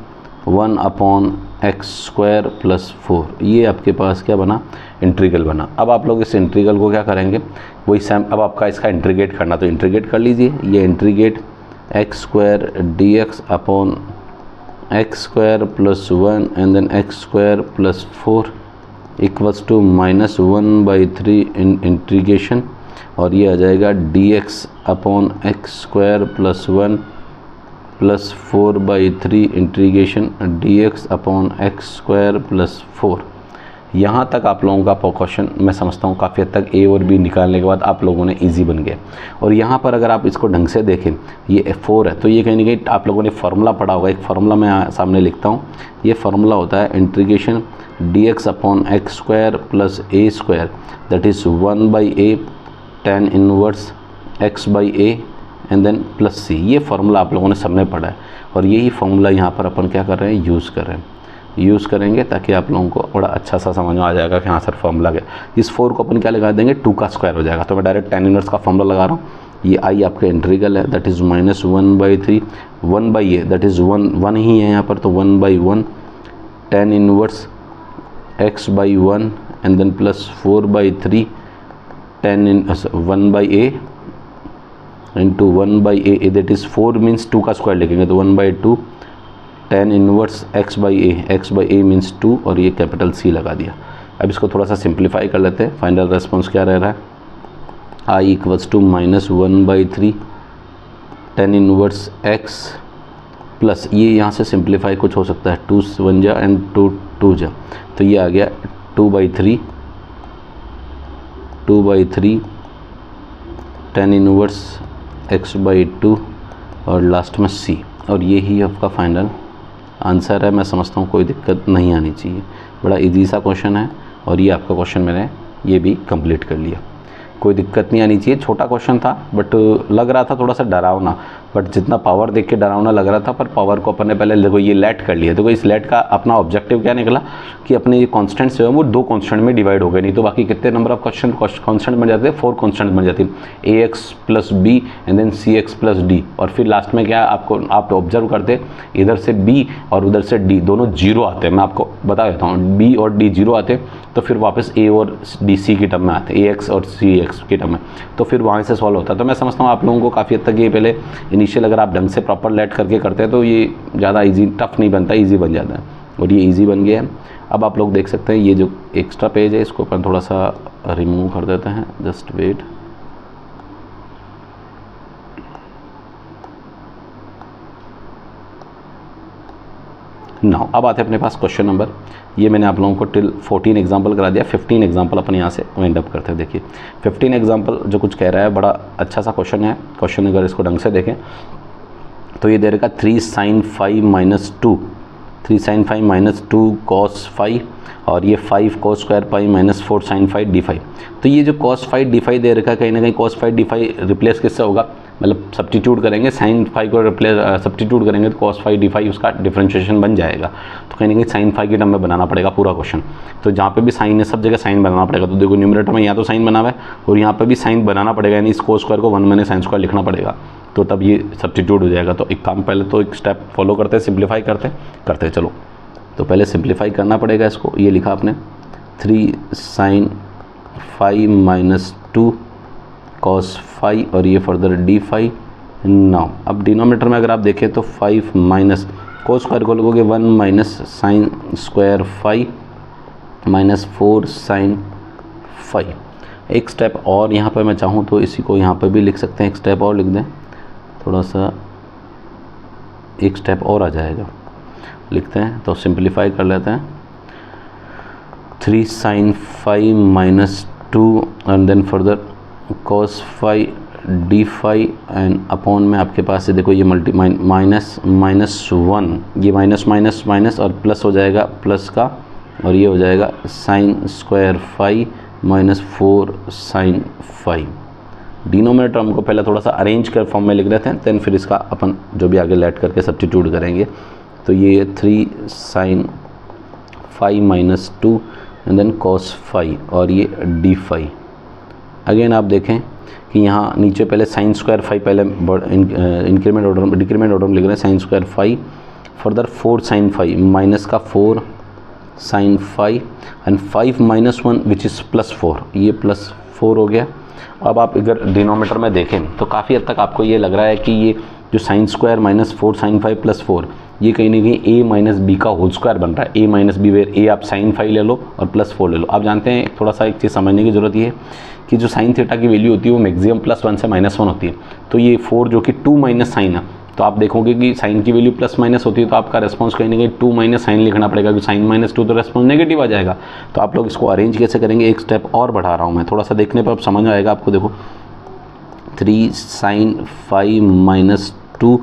1 upon x square plus 4, ये आपके पास क्या बना, इंटीग्रल बना। अब आप लोग इस इंटीग्रल को क्या करेंगे, वही सेम, अब आपका इसका इंटीग्रेट करना, तो इंटीग्रेट कर लीजिए। ये integrate x square d x upon x square plus 1 and then x square plus 4 equals to -1/3 in integration, और ये आ जाएगा d x upon x square plus 1 plus 4/3 integration d x upon x square plus 4। यहाँ तक आप लोगों का question मैं समझता हूँ काफ़ी हद तक ए और बी निकालने के बाद आप लोगों ने इजी बन गया। और यहाँ पर अगर आप इसको ढंग से देखें, ये 4 है, तो ये कहीं ना कहीं आप लोगों ने फार्मूला पढ़ा होगा। एक फार्मूला मैं सामने लिखता हूँ, ये फार्मूला होता है integration d x upon x square plus a square, that is 1/a tan inverse x by a and then plus c. ये फार्मूला आप लोगों ने सबने पढ़ा है, और यही फार्मूला यहाँ पर अपन क्या कर रहे हैं, यूज़ करेंगे ताकि आप लोगों को बड़ा अच्छा सा समझ में आ जाएगा कि हाँ सर फार्मूला क्या। इस 4 को अपन क्या लगा देंगे, 2 का स्क्वायर हो जाएगा, तो मैं डायरेक्ट tan इनवर्स का फार्मूला लगा रहा हूँ। ये आई आपका इंटीग्रल है, that is -1/3 1/a, that is 1 ही है यहाँ पर, तो 1/1 tan inverse x by 1 and then plus 4/3 1/a into 1/a, that is 4 means 2 का स्क्वायर लिखेंगे, तो 1/2 tan inverse x by a means 2, और ये कैपिटल C लगा दिया। अब इसको थोड़ा सा सिंप्लीफाई कर लेते हैं। फाइनल रेस्पॉन्स क्या रह रहा है, I equals to -1/3 tan inverse x plus, ये यहाँ से सिंप्लीफाई कुछ हो सकता है, 2 1 जा एंड 2 जा, तो ये आ गया 2/3 tan इनवर्स x बाई 2 और लास्ट में C, और ये ही आपका फाइनल आंसर है। मैं समझता हूँ कोई दिक्कत नहीं आनी चाहिए, बड़ा इजी सा क्वेश्चन है, और ये आपका क्वेश्चन मैंने ये भी कंप्लीट कर लिया, कोई दिक्कत नहीं आनी चाहिए। छोटा क्वेश्चन था बट लग रहा था थोड़ा सा डरावना, बट जितना पावर देख के डरावना लग रहा था, पर पावर को अपन ने पहले देखो ये लेट कर लिया। देखो इस लेट का अपना ऑब्जेक्टिव क्या निकला कि अपने ये कॉन्स्टेंट जो है वो 2 कॉन्स्टेंट में डिवाइड हो गए, नहीं तो बाकी कितने नंबर ऑफ कॉन्स्टेंट बन जाते हैं, 4 कॉन्स्टेंट बन जाती है, a x plus b and then c x plus d, और फिर लास्ट में क्या आपको आप ऑब्जर्व करते इधर से बी और उधर से डी दोनों जीरो आते हैं। मैं आपको बता देता हूँ, बी और डी जीरो आते हैं तो फिर वापस ए और डी सी की टर्म में आते हैं, ए एक्स और सी एक्स की टर्म में, तो फिर वहाँ से सॉल्व होता है। तो मैं समझता हूँ आप लोगों को काफ़ी हद तक ये पहले इनिशियल अगर आप ढंग से प्रॉपर लेट करके करते हैं तो ये ज़्यादा इजी टफ नहीं बनता, इजी बन जाता है, और ये इजी बन गया है। अब आप लोग देख सकते हैं ये जो एक्स्ट्रा पेज है इसको अपन थोड़ा सा रिमूव कर देते हैं, जस्ट वेट। नाउ अब आते हैं अपने पास क्वेश्चन नंबर, ये मैंने आप लोगों को टिल 14 एग्जाम्पल करा दिया, 15 एग्जाम्पल अपन यहाँ से वाइंड अप करते हैं। देखिए 15 एग्जाम्पल जो कुछ कह रहा है, बड़ा अच्छा सा क्वेश्चन है। क्वेश्चन अगर इसको ढंग से देखें तो ये दे रखा 3 sin 5 minus 2, 3 sin 5 minus 2 cos 5, और ये 5 cos square pi minus 4 sin 5 d5। तो ये जो cos 5 d5 दे रखा है, कहीं ना कहीं cos 5 d5 रिप्लेस किससे होगा, मतलब सब्स्टिट्यूट करेंगे, sin 5 को रिप्लेस सब्स्टिट्यूट करेंगे तो cos 5 d5 उसका डिफरेंशिएशन बन जाएगा। तो कहीं ना कहीं sin 5 की टर्म में बनाना पड़ेगा पूरा क्वेश्चन, तो जहाँ पे भी साइन है सब जगह साइन बनाना पड़ेगा। तो देखो न्यूमरेटर में यहाँ तो साइन बना हुआ है और यहाँ पर भी साइन बनाना पड़ेगा, यानी इस cos स्क्वायर को 1 माइनस sin स्क्वायर लिखना पड़ेगा, तो तब ये सब्स्टिट्यूट हो जाएगा। तो एक काम पहले तो एक स्टेप फॉलो करते हैं, सिंप्लीफाई करते चलो। तो पहले सिंप्लीफाई करना पड़ेगा इसको, ये लिखा आपने 3 sin 5 माइनस 2 cos 5 और ये फर्दर d5। नाउ अब डिनोमिनेटर में अगर आप देखें तो 5 माइनस cos स्क्वायर को लगोगे 1 minus sin square 5 minus 4 sin 5। एक स्टेप और यहाँ पर मैं चाहूँ तो इसी को यहाँ पर भी लिख सकते हैं, एक स्टेप और लिख दें, थोड़ा सा एक स्टेप और आ जाएगा, लिखते हैं तो सिंप्लीफाई कर लेते हैं। 3 sin 5 minus 2 and then further cos 5 d5 and upon में आपके पास है देखो ये माइनस 1, ये माइनस माइनस माइनस और प्लस हो जाएगा प्लस का, और ये हो जाएगा sin square 5 minus 4 sin 5। Denominator हमको पहले थोड़ा सा अरेंज कर फॉर्म में लिख रहे थे, देन फिर इसका अपन जो भी आगे लेट करके सब्स्टिट्यूट करेंगे। तो ये 3 sin 5 minus 2 and then cos 5 और ये d5। अगेन आप देखें कि यहाँ नीचे पहले sin स्क्वायर 5 पहले इंक्रीमेंट ऑर्डर डिक्रीमेंट ऑर्डर में लिख रहे हैं, sin square 5 further 4 sin 5 minus का 4 sin 5 एंड 5 - 1 विच इज़ +4, ये +4 हो गया। अब आप अगर डिनोमीटर में देखें तो काफ़ी हद तक आपको ये लग रहा है कि ये जो sin स्क्वायर माइनस 4 sin 5 +4 ये कहीं ना कहीं a - b का होल स्क्वायर बन रहा है। a - b वेयर a आप sin 5 ले लो और +4 ले लो। आप जानते हैं थोड़ा सा एक चीज़ समझने की ज़रूरत ये है कि जो sin थीटा की वैल्यू होती है वो मैक्सिमम +1 से -1 होती है। तो ये 4 जो कि 2 माइनस साइन है, तो आप देखोगे कि साइन की वैल्यू +- होती है तो आपका रेस्पॉन्स कहीं ना कहीं 2 माइनस साइन लिखना पड़ेगा, क्योंकि sin - 2 तो रेस्पॉन्स नेगेटिव आ जाएगा। तो आप लोग इसको अरेंज कैसे करेंगे, एक स्टेप और बढ़ा रहा हूँ मैं, थोड़ा सा देखने पर अब समझ में आएगा आपको। देखो 3 sin 5 - 2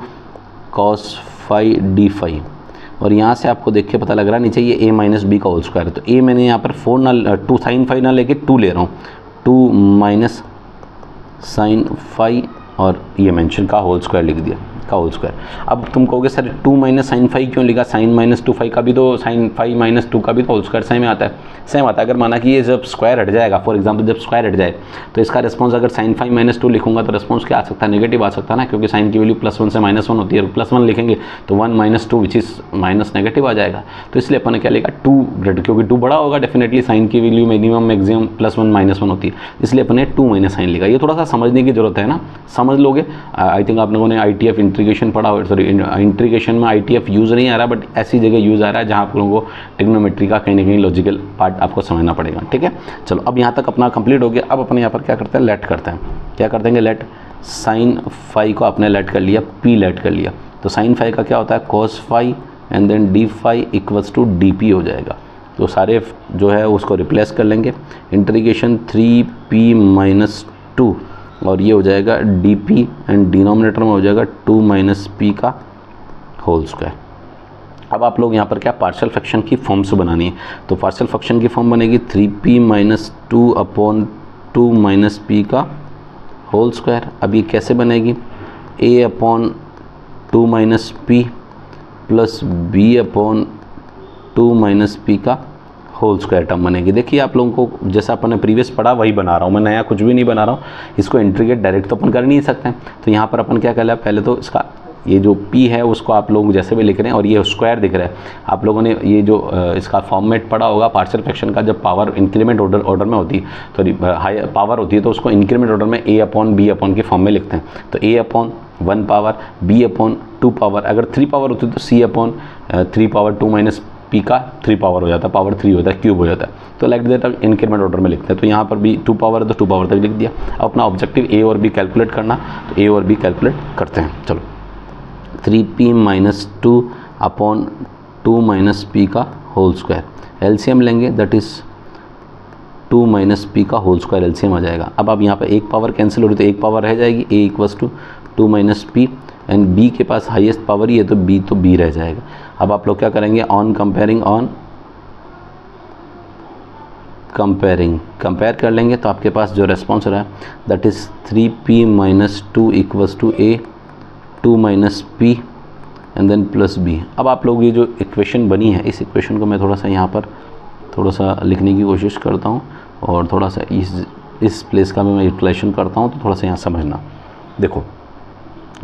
cos 5 d5, और यहाँ से आपको देख के पता लग रहा है नीचे ये a - b का होल स्क्वायर है। तो a मैंने यहाँ पर 2 sin 5 ना लेके 2 ले रहा हूँ, 2 - sin 5 और ये मेंशन का होल स्क्वायर लिख दिया, का होल स्क्वायर। अब तुम कहोगे सर 2 - sin 5 क्यों लिखा, sin - 2 5 का भी तो sin 5 - 2 का भी तो होल स्क्वायर सेम आता है, सेम आता है। अगर माना कि ये जब स्क्वायर हट जाएगा, फॉर एग्जांपल जब स्क्वायर हट जाए तो इसका रिस्पॉन्स अगर sin 5 - 2 लिखूंगा तो रिस्पॉन्स क्या आ सकता है, नेगेटिव आ सकता है ना, क्योंकि साइन की वैल्यू +1 से -1 होती है, और +1 लिखेंगे तो 1 - 2 विच इज़ माइनस नेगेटिव आ जाएगा। तो इसलिए अपन ने क्या लिखा 2 ग्रेटर, क्योंकि 2 बड़ा होगा डेफिनेटली, साइन की वैल्यू मिनिमम मैक्सिमम +1 - 1 होती है, इसलिए अपन ने 2 माइनस साइन लिखा। ये थोड़ा सा समझने की जरूरत है ना, समझ लोगे। आई थिंक आप लोगों ने ITF इंटीग्रेशन पढ़ा, सॉरी इंटीग्रेशन में ITF यूज़ नहीं आ रहा, बट ऐसी जगह यूज़ आ रहा है जहाँ आप लोगों को ट्रिग्नोमेट्री का कहीं ना कहीं लॉजिकल पार्ट आपको समझना पड़ेगा। ठीक है, चलो अब यहाँ तक अपना कंप्लीट हो गया। अब अपने यहाँ पर क्या करते हैं, लेट करते हैं। क्या कर देंगे, लेट sin 5 को आपने लेट कर लिया, p लेट कर लिया, तो sin 5 का क्या होता है cos 5 and then d5 = dp हो जाएगा। तो सारे जो है उसको रिप्लेस कर लेंगे, इंटीग्रेशन 3p - 2 और ये हो जाएगा dp एंड डिनोमिनेटर में हो जाएगा 2 - p का होल स्क्वायर। अब आप लोग यहाँ पर क्या पार्शियल फ्रैक्शन की फॉर्म से बनानी है, तो पार्शियल फ्रैक्शन की फॉर्म बनेगी 3p - 2 / 2 - p का होल स्क्वायर। अब ये कैसे बनेगी, a/2 - p plus b/2 - p का होल स्क्वायर टर्म बनेगी। देखिए आप लोगों को जैसा अपन ने प्रीवियस पढ़ा वही बना रहा हूँ मैं, नया कुछ भी नहीं बना रहा हूँ। इसको इंटीग्रेट डायरेक्ट तो अपन कर नहीं सकते हैं, तो यहाँ पर अपन क्या कर लिया, पहले तो इसका ये जो p है उसको आप लोग जैसे भी लिख रहे हैं, और ये स्क्वायर दिख रहा है। आप लोगों ने ये जो इसका फॉर्मेट पढ़ा होगा पार्शियल फ्रैक्शन का, जब पावर इंक्रीमेंट ऑर्डर में होती है, तो हाई पावर होती है तो उसको इंक्रीमेंट ऑर्डर में a/b/ की फॉर्म में लिखते हैं। तो a/1 पावर, b/2 पावर, अगर 3 पावर होती है तो c/3 - 2 - p का 3 पावर हो जाता है, पावर 3 होता है, क्यूब हो जाता है। तो लाइक दैट इंक्रीमेंट ऑर्डर में लिखते हैं। तो यहाँ पर भी 2 पावर है तो 2 पावर तक लिख दिया। अब अपना ऑब्जेक्टिव a और b कैलकुलेट करना, तो a और b कैलकुलेट करते हैं। चलो 3p - 2 / 2 - p का होल स्क्वायर, एलसीएम लेंगे, दैट इज़ 2 - p का होल स्क्वायर एलसीएम आ जाएगा। अब आप यहाँ पे एक पावर कैंसिल हो रही तो एक पावर रह जाएगी, a = 2 - p एंड b के पास हाईएस्ट पावर ही है तो b रह जाएगा। अब आप लोग क्या करेंगे, ऑन कंपेयर कर लेंगे, तो आपके पास जो रेस्पॉन्स रहा है that is 3p - 2 = a 2 - p and then plus b। अब आप लोग ये जो इक्वेशन बनी है, इस इक्वेशन को मैं थोड़ा सा यहाँ पर थोड़ा सा लिखने की कोशिश करता हूँ, और थोड़ा सा इस प्लेस का मैं यूटिलाइजेशन करता हूँ, तो थोड़ा सा यहाँ समझना। देखो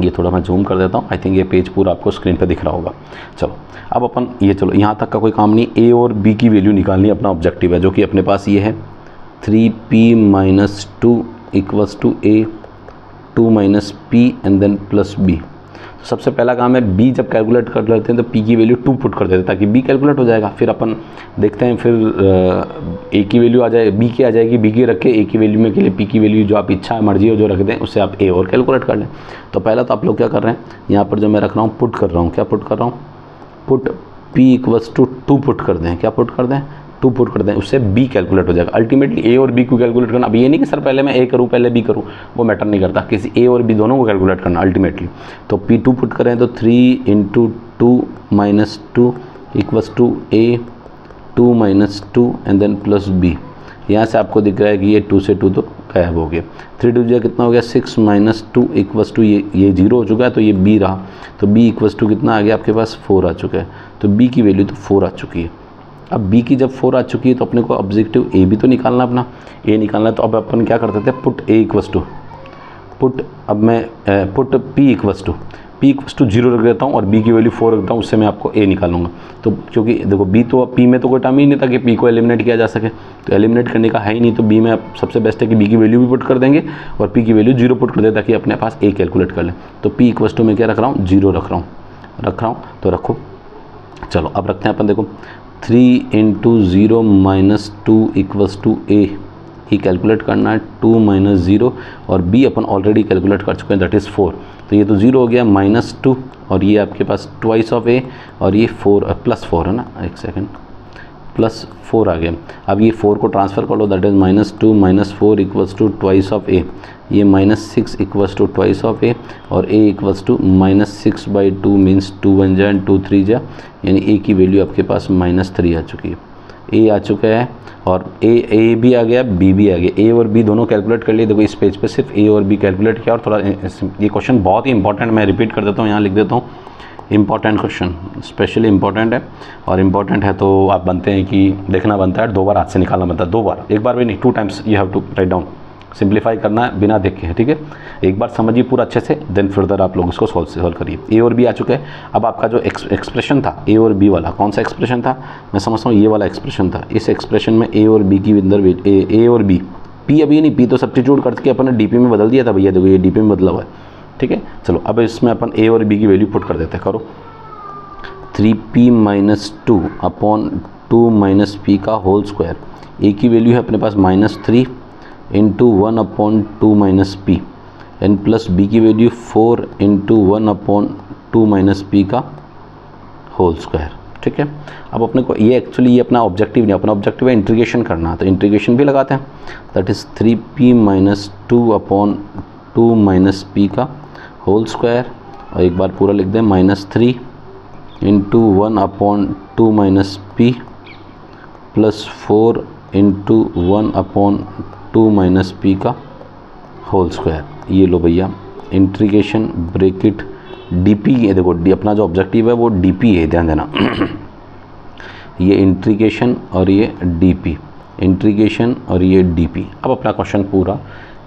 ये थोड़ा मैं जूम कर देता हूँ, आई थिंक ये पेज पूरा आपको स्क्रीन पे दिख रहा होगा। चलो अब अपन ये, चलो यहाँ तक का कोई काम नहीं, a और b की वैल्यू निकालनी अपना ऑब्जेक्टिव है, जो कि अपने पास ये है 3p - 2 = a 2 - p and then plus b। तो सबसे पहला काम है b जब कैलकुलेट कर लेते हैं तो p की वैल्यू 2 पुट कर देते हैं ताकि b कैलकुलेट हो जाएगा। फिर अपन देखते हैं, फिर a की वैल्यू आ जाए, b की आ जाएगी, b की रख के a की वैल्यू में के लिए p की वैल्यू जो आप इच्छा मर्जी हो जो रख दें, उससे आप a और कैलकुलेट कर लें। तो पहला तो आप लोग क्या कर रहे हैं, यहाँ पर जो मैं रख रहा हूँ पुट कर रहा हूँ, क्या पुट कर रहा हूँ, पुट p = 2 पुट कर दें, क्या पुट कर दें, 2 पुट कर दें, उससे b कैलकुलेट हो जाएगा। अल्टीमेटली a और b को कैलकुलेट करना। अब ये नहीं कि सर पहले मैं a करूँ पहले b करूँ, वो मैटर नहीं करता, किसी a और b दोनों को कैलकुलेट करना अल्टीमेटली। तो p 2 पुट करें तो 3 × 2 - 2 = a 2 - 2 and then plus b। यहाँ से आपको दिख रहा है कि ये 2 से 2 तो गायब हो गया, 3 2 कितना हो गया 6 - 2 = ये 0 हो चुका है, तो ये b रहा, तो b = कितना आ गया आपके पास 4 आ चुका है। तो b की वैल्यू तो 4 आ चुकी है। अब b की जब 4 आ चुकी है तो अपने को ऑब्जेक्टिव a भी तो निकालना, अपना a निकालना है। तो अब अपन क्या करते थे, पुट a = पुट, अब मैं put p = p equals to 0 रख देता हूँ और b की वैल्यू 4 रखता हूँ, उससे मैं आपको a निकालूंगा। तो क्योंकि देखो b तो p में तो कोई टर्म ही नहीं था कि p को एलिमिनेट किया जा सके, तो एलिमिनेट करने का है ही नहीं, तो b में सबसे बेस्ट है कि b की वैल्यू भी पुट कर देंगे और p की वैल्यू 0 पुट कर दे ताकि अपने पास a कैलकुलेट कर लें। तो p इक्वल्स टू मैं क्या रख रहा हूँ, 0 रख रहा हूँ। तो रखो, चलो अब रखते हैं अपन। देखो 3 into 0 minus 2 equals to a ही कैलकुलेट करना है, 2 माइनस 0 और b अपन ऑलरेडी कैलकुलेट कर चुके हैं, दैट इज़ 4। तो ये तो 0 हो गया, माइनस 2 और ये आपके पास ट्वाइस ऑफ a और ये 4 प्लस 4 है ना, एक सेकेंड, प्लस 4 आ गया। अब ये 4 को ट्रांसफ़र कर लो, that is minus 2 minus 4 equals to twice of a, ये minus 6 equals to twice of a और a equals to minus 6/2 means 2 1 जा एंड 2 3 जा, यानी a की वैल्यू आपके पास माइनस 3 आ चुकी है, a आ चुका है और a भी आ गया, b भी आ गया। a और b दोनों कैलकुलेट कर लिए। देखो इस पेज पे सिर्फ a और b कैलकुलेट किया और थोड़ा ये क्वेश्चन बहुत ही इंपॉर्टेंट, मैं रिपीट कर देता हूँ, यहाँ लिख देता हूँ, इंपॉर्टेंट क्वेश्चन, स्पेशली इंपॉर्टेंट है। और इंपॉर्टेंट है तो आप बनते हैं कि देखना बनता है, 2 बार हाथ से निकालना बनता है, 2 बार, एक बार भी नहीं, 2 times you have to write down, simplify करना है बिना देख के, ठीक है। एक बार समझिए पूरा अच्छे से, देन फर्दर आप लोग इसको सॉल्व करिए। ए और बी आ चुका है। अब आपका जो एक्सप्रेशन था ए और बी वाला, कौन सा एक्सप्रेशन था, मैं समझता हूँ ये वाला एक्सप्रेशन था। इस एक्सप्रेशन में ए और बी की अंदर ए और बी, पी अभी नहीं, पी तो सब्स्टिट्यूट करके अपन ने डीपी में बदल दिया था भैया, देखो ये डीपी में बदला हुआ है, ठीक है। चलो अब इसमें अपन ए और बी की वैल्यू पुट कर देते हैं, करो 3p minus 2 upon 2 minus p का होल स्क्वायर। ए की वैल्यू है अपने पास -3 into 1 upon 2 minus p and plus b की value 4 into 1 upon 2 minus p का होल स्क्वायर, ठीक है। अब अपने को ये एक्चुअली ये अपना ऑब्जेक्टिव नहीं, अपना ऑब्जेक्टिव है इंटीग्रेशन करना, तो इंटीग्रेशन भी लगाते हैं, that is 3p minus 2 upon 2 minus p का होल स्क्वायर और एक बार पूरा लिख दें -3 into 1 upon 2 minus P plus 4 into 1 upon 2 minus p का होल स्क्वायर। ये लो भैया इंटीग्रेशन ब्रैकेट डीपी है, देखो अपना जो ऑब्जेक्टिव है वो डीपी है, ध्यान देना ये इंटीग्रेशन और ये डीपी, इंटीग्रेशन और ये डीपी। अब अपना क्वेश्चन पूरा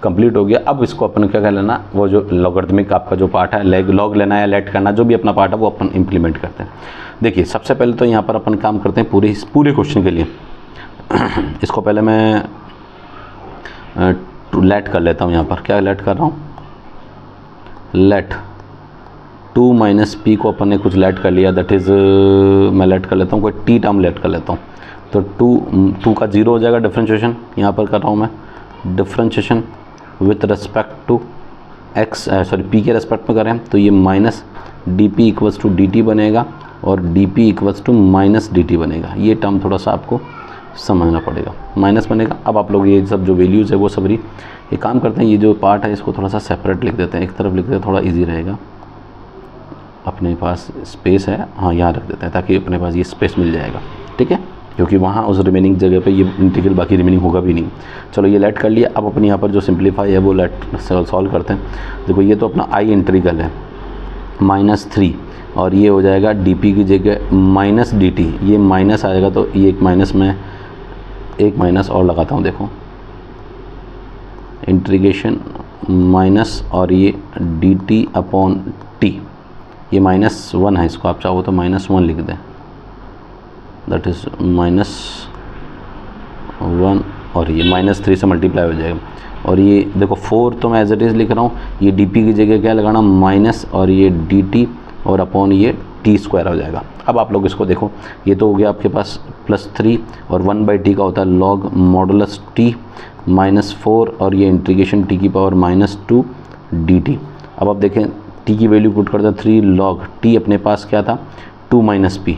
कंप्लीट हो गया। अब इसको अपन क्या कर लेना, वो जो लॉगरिथमिक आपका जो पार्ट है, लॉग लेना है, लेट करना, जो भी अपना पार्ट है वो अपन इम्प्लीमेंट करते हैं। देखिए सबसे पहले तो यहाँ पर अपन काम करते हैं पूरे क्वेश्चन के लिए इसको पहले मैं लेट कर लेता हूँ। यहाँ पर क्या लेट कर रहा हूँ, लेट 2 माइनस पी को अपन ने कुछ लेट कर लिया, दैट इज़ मैं लेट कर लेता हूँ, कोई टी टर्म लेट कर लेता हूँ। तो 2 का 0 हो जाएगा, डिफ्रेंशिएशन यहाँ पर कर रहा हूँ मैं, differentiation with respect to x, sorry p के रेस्पेक्ट में करें तो ये minus d p equals to d t बनेगा और d p equals to minus d t बनेगा। ये टर्म थोड़ा सा आपको समझना पड़ेगा, माइनस बनेगा। अब आप लोग ये सब जो वैल्यूज़ है वो सब ये काम करते हैं, ये जो पार्ट है इसको थोड़ा सा सेपरेट लिख देते हैं, एक तरफ लिख देते हैं, थोड़ा इजी रहेगा। अपने पास स्पेस है, हाँ यहाँ रख देते हैं ताकि अपने पास ये स्पेस मिल जाएगा, ठीक है, क्योंकि वहाँ उस रिमेनिंग जगह पे ये इंटीग्रल बाकी रिमेनिंग होगा भी नहीं। चलो ये लेट कर लिया। अब अपने यहाँ पर जो सिंप्लीफाई है वो लेट सॉल्व करते हैं। देखो ये तो अपना आई इंटीग्रल है -3 और ये हो जाएगा डी की जगह माइनस डी टी, ये माइनस आएगा तो ये एक माइनस में एक माइनस और लगाता हूँ, देखो इंटीग्रेशन माइनस और ये डी टी अपॉन टी, ये -1 है, इसको आप चाहो तो -1 लिख दें, दैट इज़ -1 और ये -3 से मल्टीप्लाई हो जाएगा। और ये देखो 4 तो मैं एज इट इज़ लिख रहा हूँ, ये डी पी की जगह क्या लगाना माइनस और ये डी टी और अपॉन ये टी स्क्वायर हो जाएगा। अब आप लोग इसको देखो, ये तो हो गया आपके पास +3 और 1/t का होता है लॉग मॉडुलस t -4 और ये इंटीग्रेशन t की पावर -2 dt। अब आप देखें t की वैल्यू पुट करते हैं 3 लॉग t, अपने पास क्या था 2 माइनस पी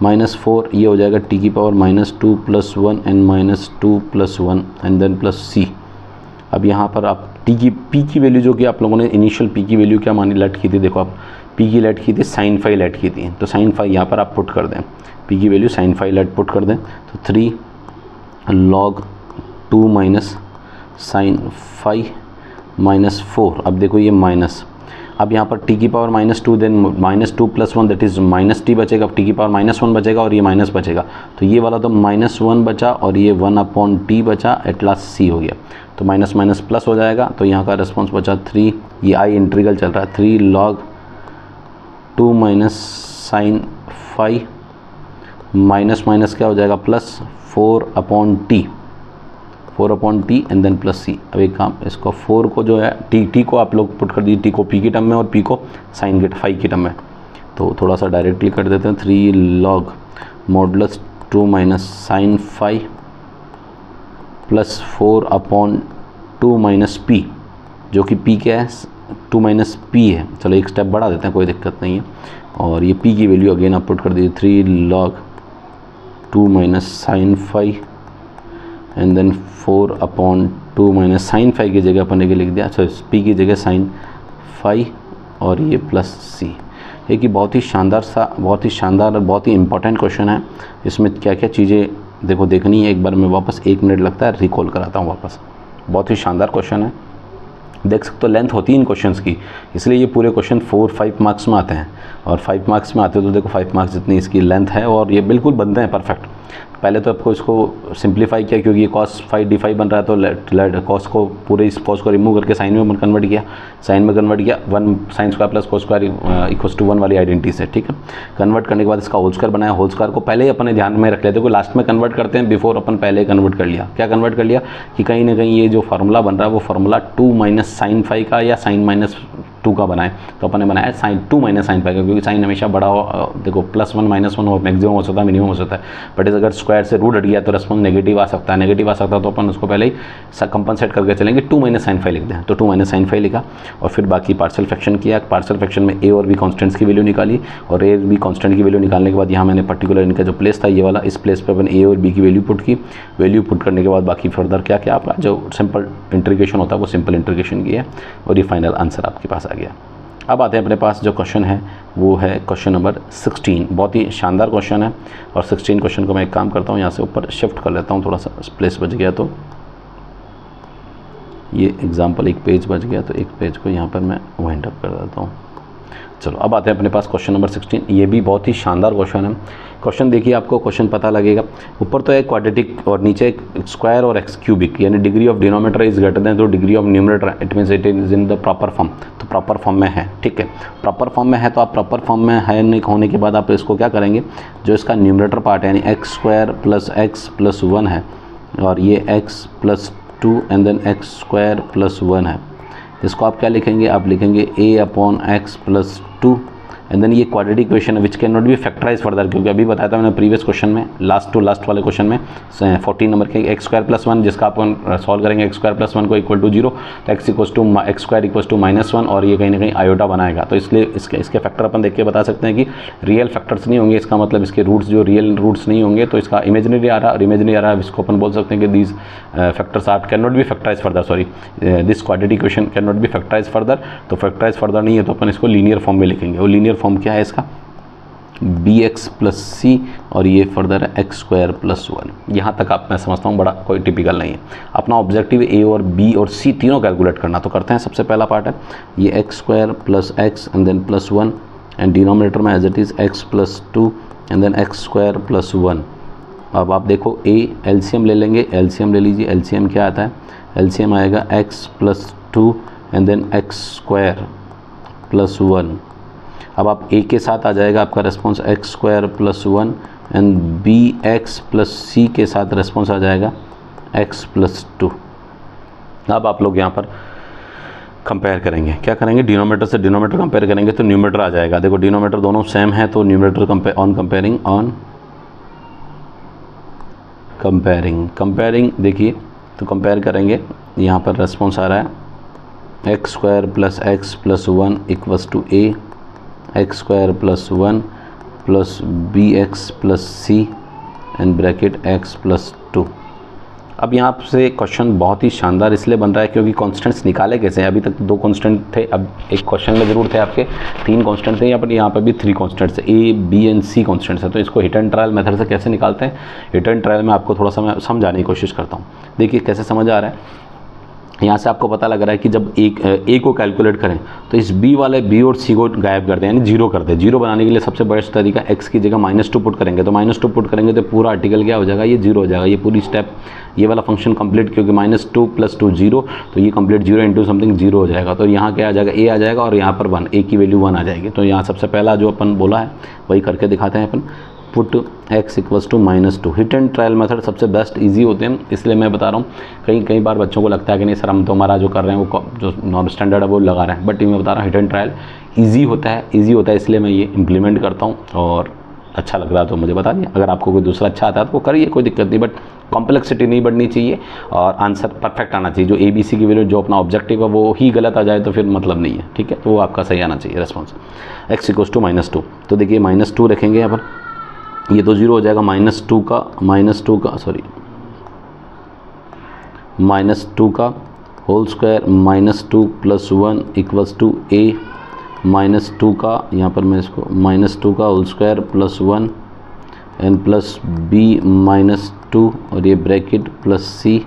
-4, ये हो जाएगा t की power -2 + 1 and -2 + 1 and then +c। अब यहाँ पर आप p की वैल्यू जो कि आप लोगों ने इनिशियल p की वैल्यू क्या मानी लेट की थी, देखो आप p की लेट की थी sin phi लेट की थी, तो sin phi यहाँ पर आप पुट कर दें, p की value sin phi late put कर दें तो 3 log 2 माइनस sin phi -4। अब देखो ये माइनस, अब यहाँ पर t की power -2 then -2 + 1 that is -t बचेगा, t की पावर -1 बचेगा और ये माइनस बचेगा, तो ये वाला तो -1 बचा और ये 1/t बचा, एट लास्ट c हो गया, तो माइनस माइनस प्लस हो जाएगा, तो यहाँ का रिस्पॉन्स बचा 3, ये i इंटीग्रल चल रहा है 3 log 2 minus sine phi minus minus क्या हो जाएगा plus 4/t and then plus c। अब एक काम, इसको 4 को जो है t को आप लोग पुट कर दीजिए, t को p की टर्म में और p को साइन के फाई की टर्म में, तो थोड़ा सा डायरेक्टली कर देते हैं 3 log modulus 2 minus sine phi plus 4/2 minus p, जो कि p क्या है 2 माइनस p है, चलो एक स्टेप बढ़ा देते हैं, कोई दिक्कत नहीं है, और ये p की वैल्यू अगेन आप पुट कर दीजिए 3 log 2 minus sine phi and then 4/2 minus sine phi की जगह अपन ने लिख दिया, अच्छा p की जगह साइन फाई और ये प्लस c। ये कि बहुत ही शानदार बहुत ही इंपॉर्टेंट क्वेश्चन है। इसमें क्या क्या चीज़ें देखो देखनी है, एक बार मैं वापस 1 मिनट लगता है रिकॉल कराता हूँ वापस। बहुत ही शानदार क्वेश्चन है, देख सकते हो लेंथ होती है इन क्वेश्चंस की, इसलिए ये पूरे क्वेश्चन 4-5 मार्क्स में आते हैं, और 5 मार्क्स में आते हैं तो देखो 5 मार्क्स जितनी इसकी लेंथ है, और ये बिल्कुल बनते हैं परफेक्ट। पहले तो आपको इसको सिंप्लीफाई किया, क्योंकि ये cos 5d5 बन रहा है, तो cos को पूरे इस cos को रिमूव करके साइन में कन्वर्ट किया, 1 sine square plus cos square equals to 1 वाली आइडेंटिटी से, ठीक है। कन्वर्ट करने के बाद इसका होल स्क्वायर बनाया, होल स्क्वायर को पहले ही अपने ध्यान में रख लेते हैं, लास्ट में कन्वर्ट करते हैं, बिफोर अपन पहले ही कन्वर्ट कर लिया। क्या कन्वर्ट कर लिया कि कहीं ना कहीं ये जो फार्मूला बन रहा है वो फार्मूला 2 माइनस साइन फाई का या साइन माइनस 2 का बनाए, तो अपन ने बनाया साइन 2 माइनस साइन फाई का, क्योंकि साइन हमेशा बड़ा देखो +1 -1 हो, मैक्सिमम हो सकता है, मिनिमम हो सकता है, बट अगर स्क्वायर से रूट हट गया तो रेस्पॉन्स नेगेटिव आ सकता है, तो अपन उसको पहले ही कंपनसेट करके चलेंगे, 2 माइनस साइन फाई लिख दें, तो 2 माइनस साइन फाई लिखा, और फिर बाकी पार्शियल फ्रैक्शन किया। पार्शियल फ्रैक्शन में a और b कॉन्स्टेंट्स की वैल्यू निकाली, और a और b कॉन्स्टेंट की वैल्यू निकालने के बाद यहाँ मैंने पर्टिकुलर इनका जो प्लेस था ये वाला, इस प्लेस पर अपन a और b की वैल्यू पुट की। वैल्यू पुट करने के बाद बाकी फर्दर क्या क्या आपका जो सिंपल इंटीग्रेशन होता है वो सिंपल इंटीग्रेशन किया, और ये फाइनल आंसर आपके पास आ गया। अब आते हैं अपने पास जो क्वेश्चन है वो है क्वेश्चन नंबर 16। बहुत ही शानदार क्वेश्चन है, और 16 क्वेश्चन को मैं एक काम करता हूँ यहाँ से ऊपर शिफ्ट कर लेता हूँ, थोड़ा सा प्लेस बच गया, तो ये एग्जाम्पल एक पेज बच गया, तो एक पेज को यहाँ पर मैं वाइंड अप कर देता हूँ। चलो अब आते हैं अपने पास क्वेश्चन नंबर 16। ये भी बहुत ही शानदार क्वेश्चन है। क्वेश्चन देखिए, आपको क्वेश्चन पता लगेगा, ऊपर तो एक क्वाड्रेटिक और नीचे एक स्क्वायर और एक्स क्यूबिक, यानी degree of denominator is greater than तो degree of numerator, it means it is in the proper form, तो प्रॉपर फॉर्म में है, ठीक है। प्रॉपर फॉर्म में है तो आप प्रॉपर फॉर्म में है नहीं होने के बाद आप इसको क्या करेंगे, जो इसका न्यूमरेटर पार्ट है यानी x² + x + 1 है, और ये x + 2 एंड देन x² + 1 है, इसको आप क्या लिखेंगे, आप लिखेंगे a/x + 2 एंड देन ये क्वाड्रेटिक इक्वेशन है which can not be factorise further, क्योंकि अभी बताया था मैंने प्रीवियस क्वेश्चन में, लास्ट टू लास्ट वाले क्वेश्चन में 14 नंबर के x² + 1, जिसका अपन सॉल्व करेंगे x² + 1 को इक्वल टू 0, तो x² = -1, और ये कहीं ना कहीं आयोटा बनाएगा, तो इसलिए इसके फैक्टर अपन देख के बता सकते हैं कि रियल फैक्टर्स नहीं होंगे, इसका मतलब इसके रूट्स जो रियल रूट्स नहीं होंगे, तो इसका इमेजिनरी आ रहा है, और इमेजिनरी आ रहा है, इसको अपन बोल सकते हैं कि these factors are can not be factorise further, sorry this quadratic equation can not be factorise further, तो फैक्टराइज फर्दर नहीं है तो अपन इसको लीनियर फॉर्म में लिखेंगे, और लीनियर फॉर्म क्या है इसका bx + c, और ये फर्दर है x² + 1। यहाँ तक आप मैं समझता हूँ बड़ा कोई टिपिकल नहीं है। अपना ऑब्जेक्टिव a और b और c तीनों कैलकुलेट करना, तो करते हैं। सबसे पहला पार्ट है ये x² + x and then +1 and denominator में as it is x + 2 and then x² + 1। अब आप देखो a एलसीएम ले लेंगे, एलसीएम ले लीजिए, एलसीएम क्या आता है, एलसीएम आएगा x + 2 एंड देन x² + 1। अब आप a के साथ आ जाएगा आपका response x² + 1 and bx + c के साथ रेस्पॉन्स आ जाएगा x + 2। अब आप लोग यहाँ पर कंपेयर करेंगे, क्या करेंगे, डिनोमिनेटर से डिनोमिनेटर कंपेयर करेंगे तो न्यूमरेटर आ जाएगा। देखो डिनोमिनेटर दोनों सेम है, तो न्यूमरेटर कंपेयरिंग देखिए, तो कंपेयर करेंगे, यहाँ पर रेस्पॉन्स आ रहा है x² + x + 1 = a, x² + 1 + bx + c and bracket x + 2। अब यहाँ से क्वेश्चन बहुत ही शानदार इसलिए बन रहा है क्योंकि कॉन्स्टेंट्स निकाले कैसे हैं। अभी तक 2 कॉन्स्टेंट थे, अब एक क्वेश्चन में ज़रूर थे आपके 3 कॉन्स्टेंट थे, यहाँ पर भी 3 कॉन्स्टेंट्स है, a b and c constants है। तो इसको हिट एंड ट्रायल मेथड से कैसे निकालते हैं, हिट एंड ट्रायल में आपको थोड़ा सा मैं समझाने की कोशिश करता हूँ। देखिए कैसे समझ आ रहा है। यहाँ से आपको पता लग रहा है कि जब ए को कैलकुलेट करें तो इस बी वाले बी और सी को गायब कर दें, यानी जीरो कर दें। जीरो बनाने के लिए सबसे बेस्ट तरीका एक्स की जगह -2 पुट करेंगे, तो -2 पुट करेंगे तो पूरा आर्टिकल क्या हो जाएगा, ये जीरो हो जाएगा। ये पूरी स्टेप, ये वाला फंक्शन कंप्लीट, क्योंकि -2 + 2 0, तो ये कंप्लीट 0 इंटू समथिंग 0 हो जाएगा। तो यहाँ क्या आ जाएगा, ए आ जाएगा और यहाँ पर 1, ए की वैल्यू 1 आ जाएगी। तो यहाँ सबसे पहला जो अपन बोला है वही करके दिखाते हैं अपन। Put x = -2। Hit and trial method सबसे बेस्ट इजी होते हैं, इसलिए मैं बता रहा हूँ। कई बार बच्चों को लगता है कि नहीं सर हम तो हमारा जो कर रहे हैं वो जो नॉर्म स्टैंडर्ड है वो लगा रहे हैं, बट मैं बता रहा हूँ हिट एंड ट्रायल ईजी होता है, इसलिए मैं ये इम्प्लीमेंट करता हूँ और अच्छा लग रहा तो मुझे बता दिए। अगर आपको कोई दूसरा अच्छा आता है तो वो करिए, कोई दिक्कत नहीं, बट कॉम्प्लेक्सिटी नहीं बढ़नी चाहिए और आंसर परफेक्ट आना चाहिए। जो ABC की वैल्यू जो अपना ऑब्जेक्टिव है वो ही गलत आ जाए तो फिर मतलब नहीं है, ठीक है। तो वो आपका सही आना चाहिए रिस्पॉन्स। x = -2, तो देखिए -2 रखेंगे यहाँ पर, ये तो 0 हो जाएगा। -2 का होल स्क्वायर -2 + 1 = a -2 का, यहाँ पर मैं इसको -2 का होल स्क्वायर +1 n + b -2 और ये ब्रैकेट +c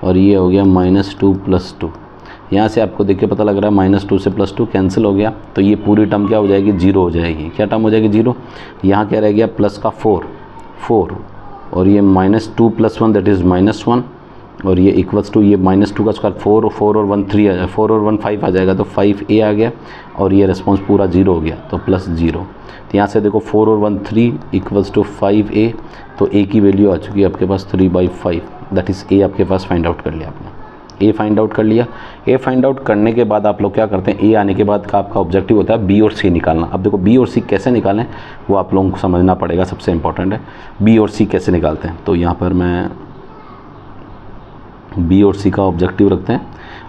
और ये हो गया -2 + 2। यहाँ से आपको देखिए पता लग रहा है -2 से +2 कैंसिल हो गया, तो ये पूरी टर्म क्या हो जाएगी, 0 हो जाएगी। क्या टर्म हो जाएगी, 0। यहाँ क्या रह गया, प्लस का 4 और ये -2 + 1 दैट इज़ -1 और ये इक्वल्स टू ये -2 का स्क्वायर 4 और 1 3 4 और 1 5 आ जाएगा, तो 5a आ गया और ये रिस्पॉन्स पूरा 0 हो गया, तो +0। तो यहाँ से देखो 4 और 1 3 = 5a, तो a की वैल्यू आ चुकी है आपके पास 3/5, दैट इज़ a आपके पास फाइंड आउट कर लिया आपने। ए फाइंड आउट कर लिया। ए फाइंड आउट करने के बाद आप लोग क्या करते हैं, ए आने के बाद का आपका ऑब्जेक्टिव होता है बी और सी निकालना। अब देखो बी और सी कैसे निकालें वो आप लोगों को समझना पड़ेगा, सबसे इंपॉर्टेंट है बी और सी कैसे निकालते हैं। तो यहाँ पर मैं बी और सी का ऑब्जेक्टिव रखते हैं।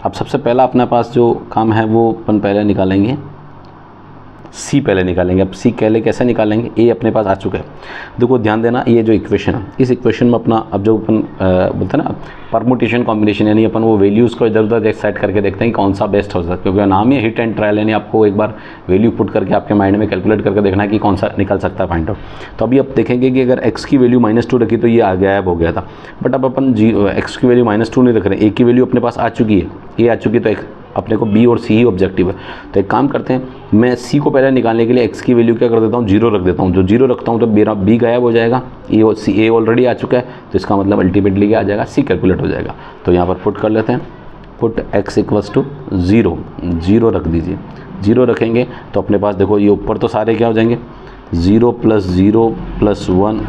अब सबसे पहला अपने पास जो काम है वो अपन पहले निकालेंगे, सी पहले निकालेंगे। अब सी पहले कैसे निकालेंगे, ए अपने पास आ चुका है। देखो ध्यान देना, ये जो इक्वेशन है इस इक्वेशन में अपना अब जो अपन बोलते हैं ना परमुटेशन कॉम्बिनेशन, यानी अपन वो वैल्यूज़ को इधर उधर सेट करके देखते हैं कि कौन सा बेस्ट हो सकता है, क्योंकि नाम ही हिट एंड ट्रायल, यानी आपको एक बार वैल्यू पुट करके आपके माइंड में कैलकुलेट करके देखना है कि कौन सा निकल सकता है फाइंड आउट। तो अभी आप देखेंगे कि अगर एक्स की वैल्यू -2 रखी तो ये गायब हो गया था, बट अब अपन एक्स की वैल्यू -2 नहीं रख रहे, ए की वैल्यू अपने पास आ चुकी है, ए आ चुकी है, तो अपने को बी और सी ही ऑब्जेक्टिव है। तो एक काम करते हैं, मैं सी को पहले निकालने के लिए एक्स की वैल्यू क्या कर देता हूँ, 0 रख देता हूँ। जो 0 रखता हूँ तो मेरा बी गायब हो जाएगा, ए ऑलरेडी आ चुका है, तो इसका मतलब अल्टीमेटली क्या आ जाएगा, सी कैलकुलेट हो जाएगा। तो यहाँ पर पुट कर लेते हैं, पुट x = 0 रख दीजिए। 0 रखेंगे तो अपने पास देखो ये ऊपर तो सारे क्या हो जाएंगे, 0 + 0 + 1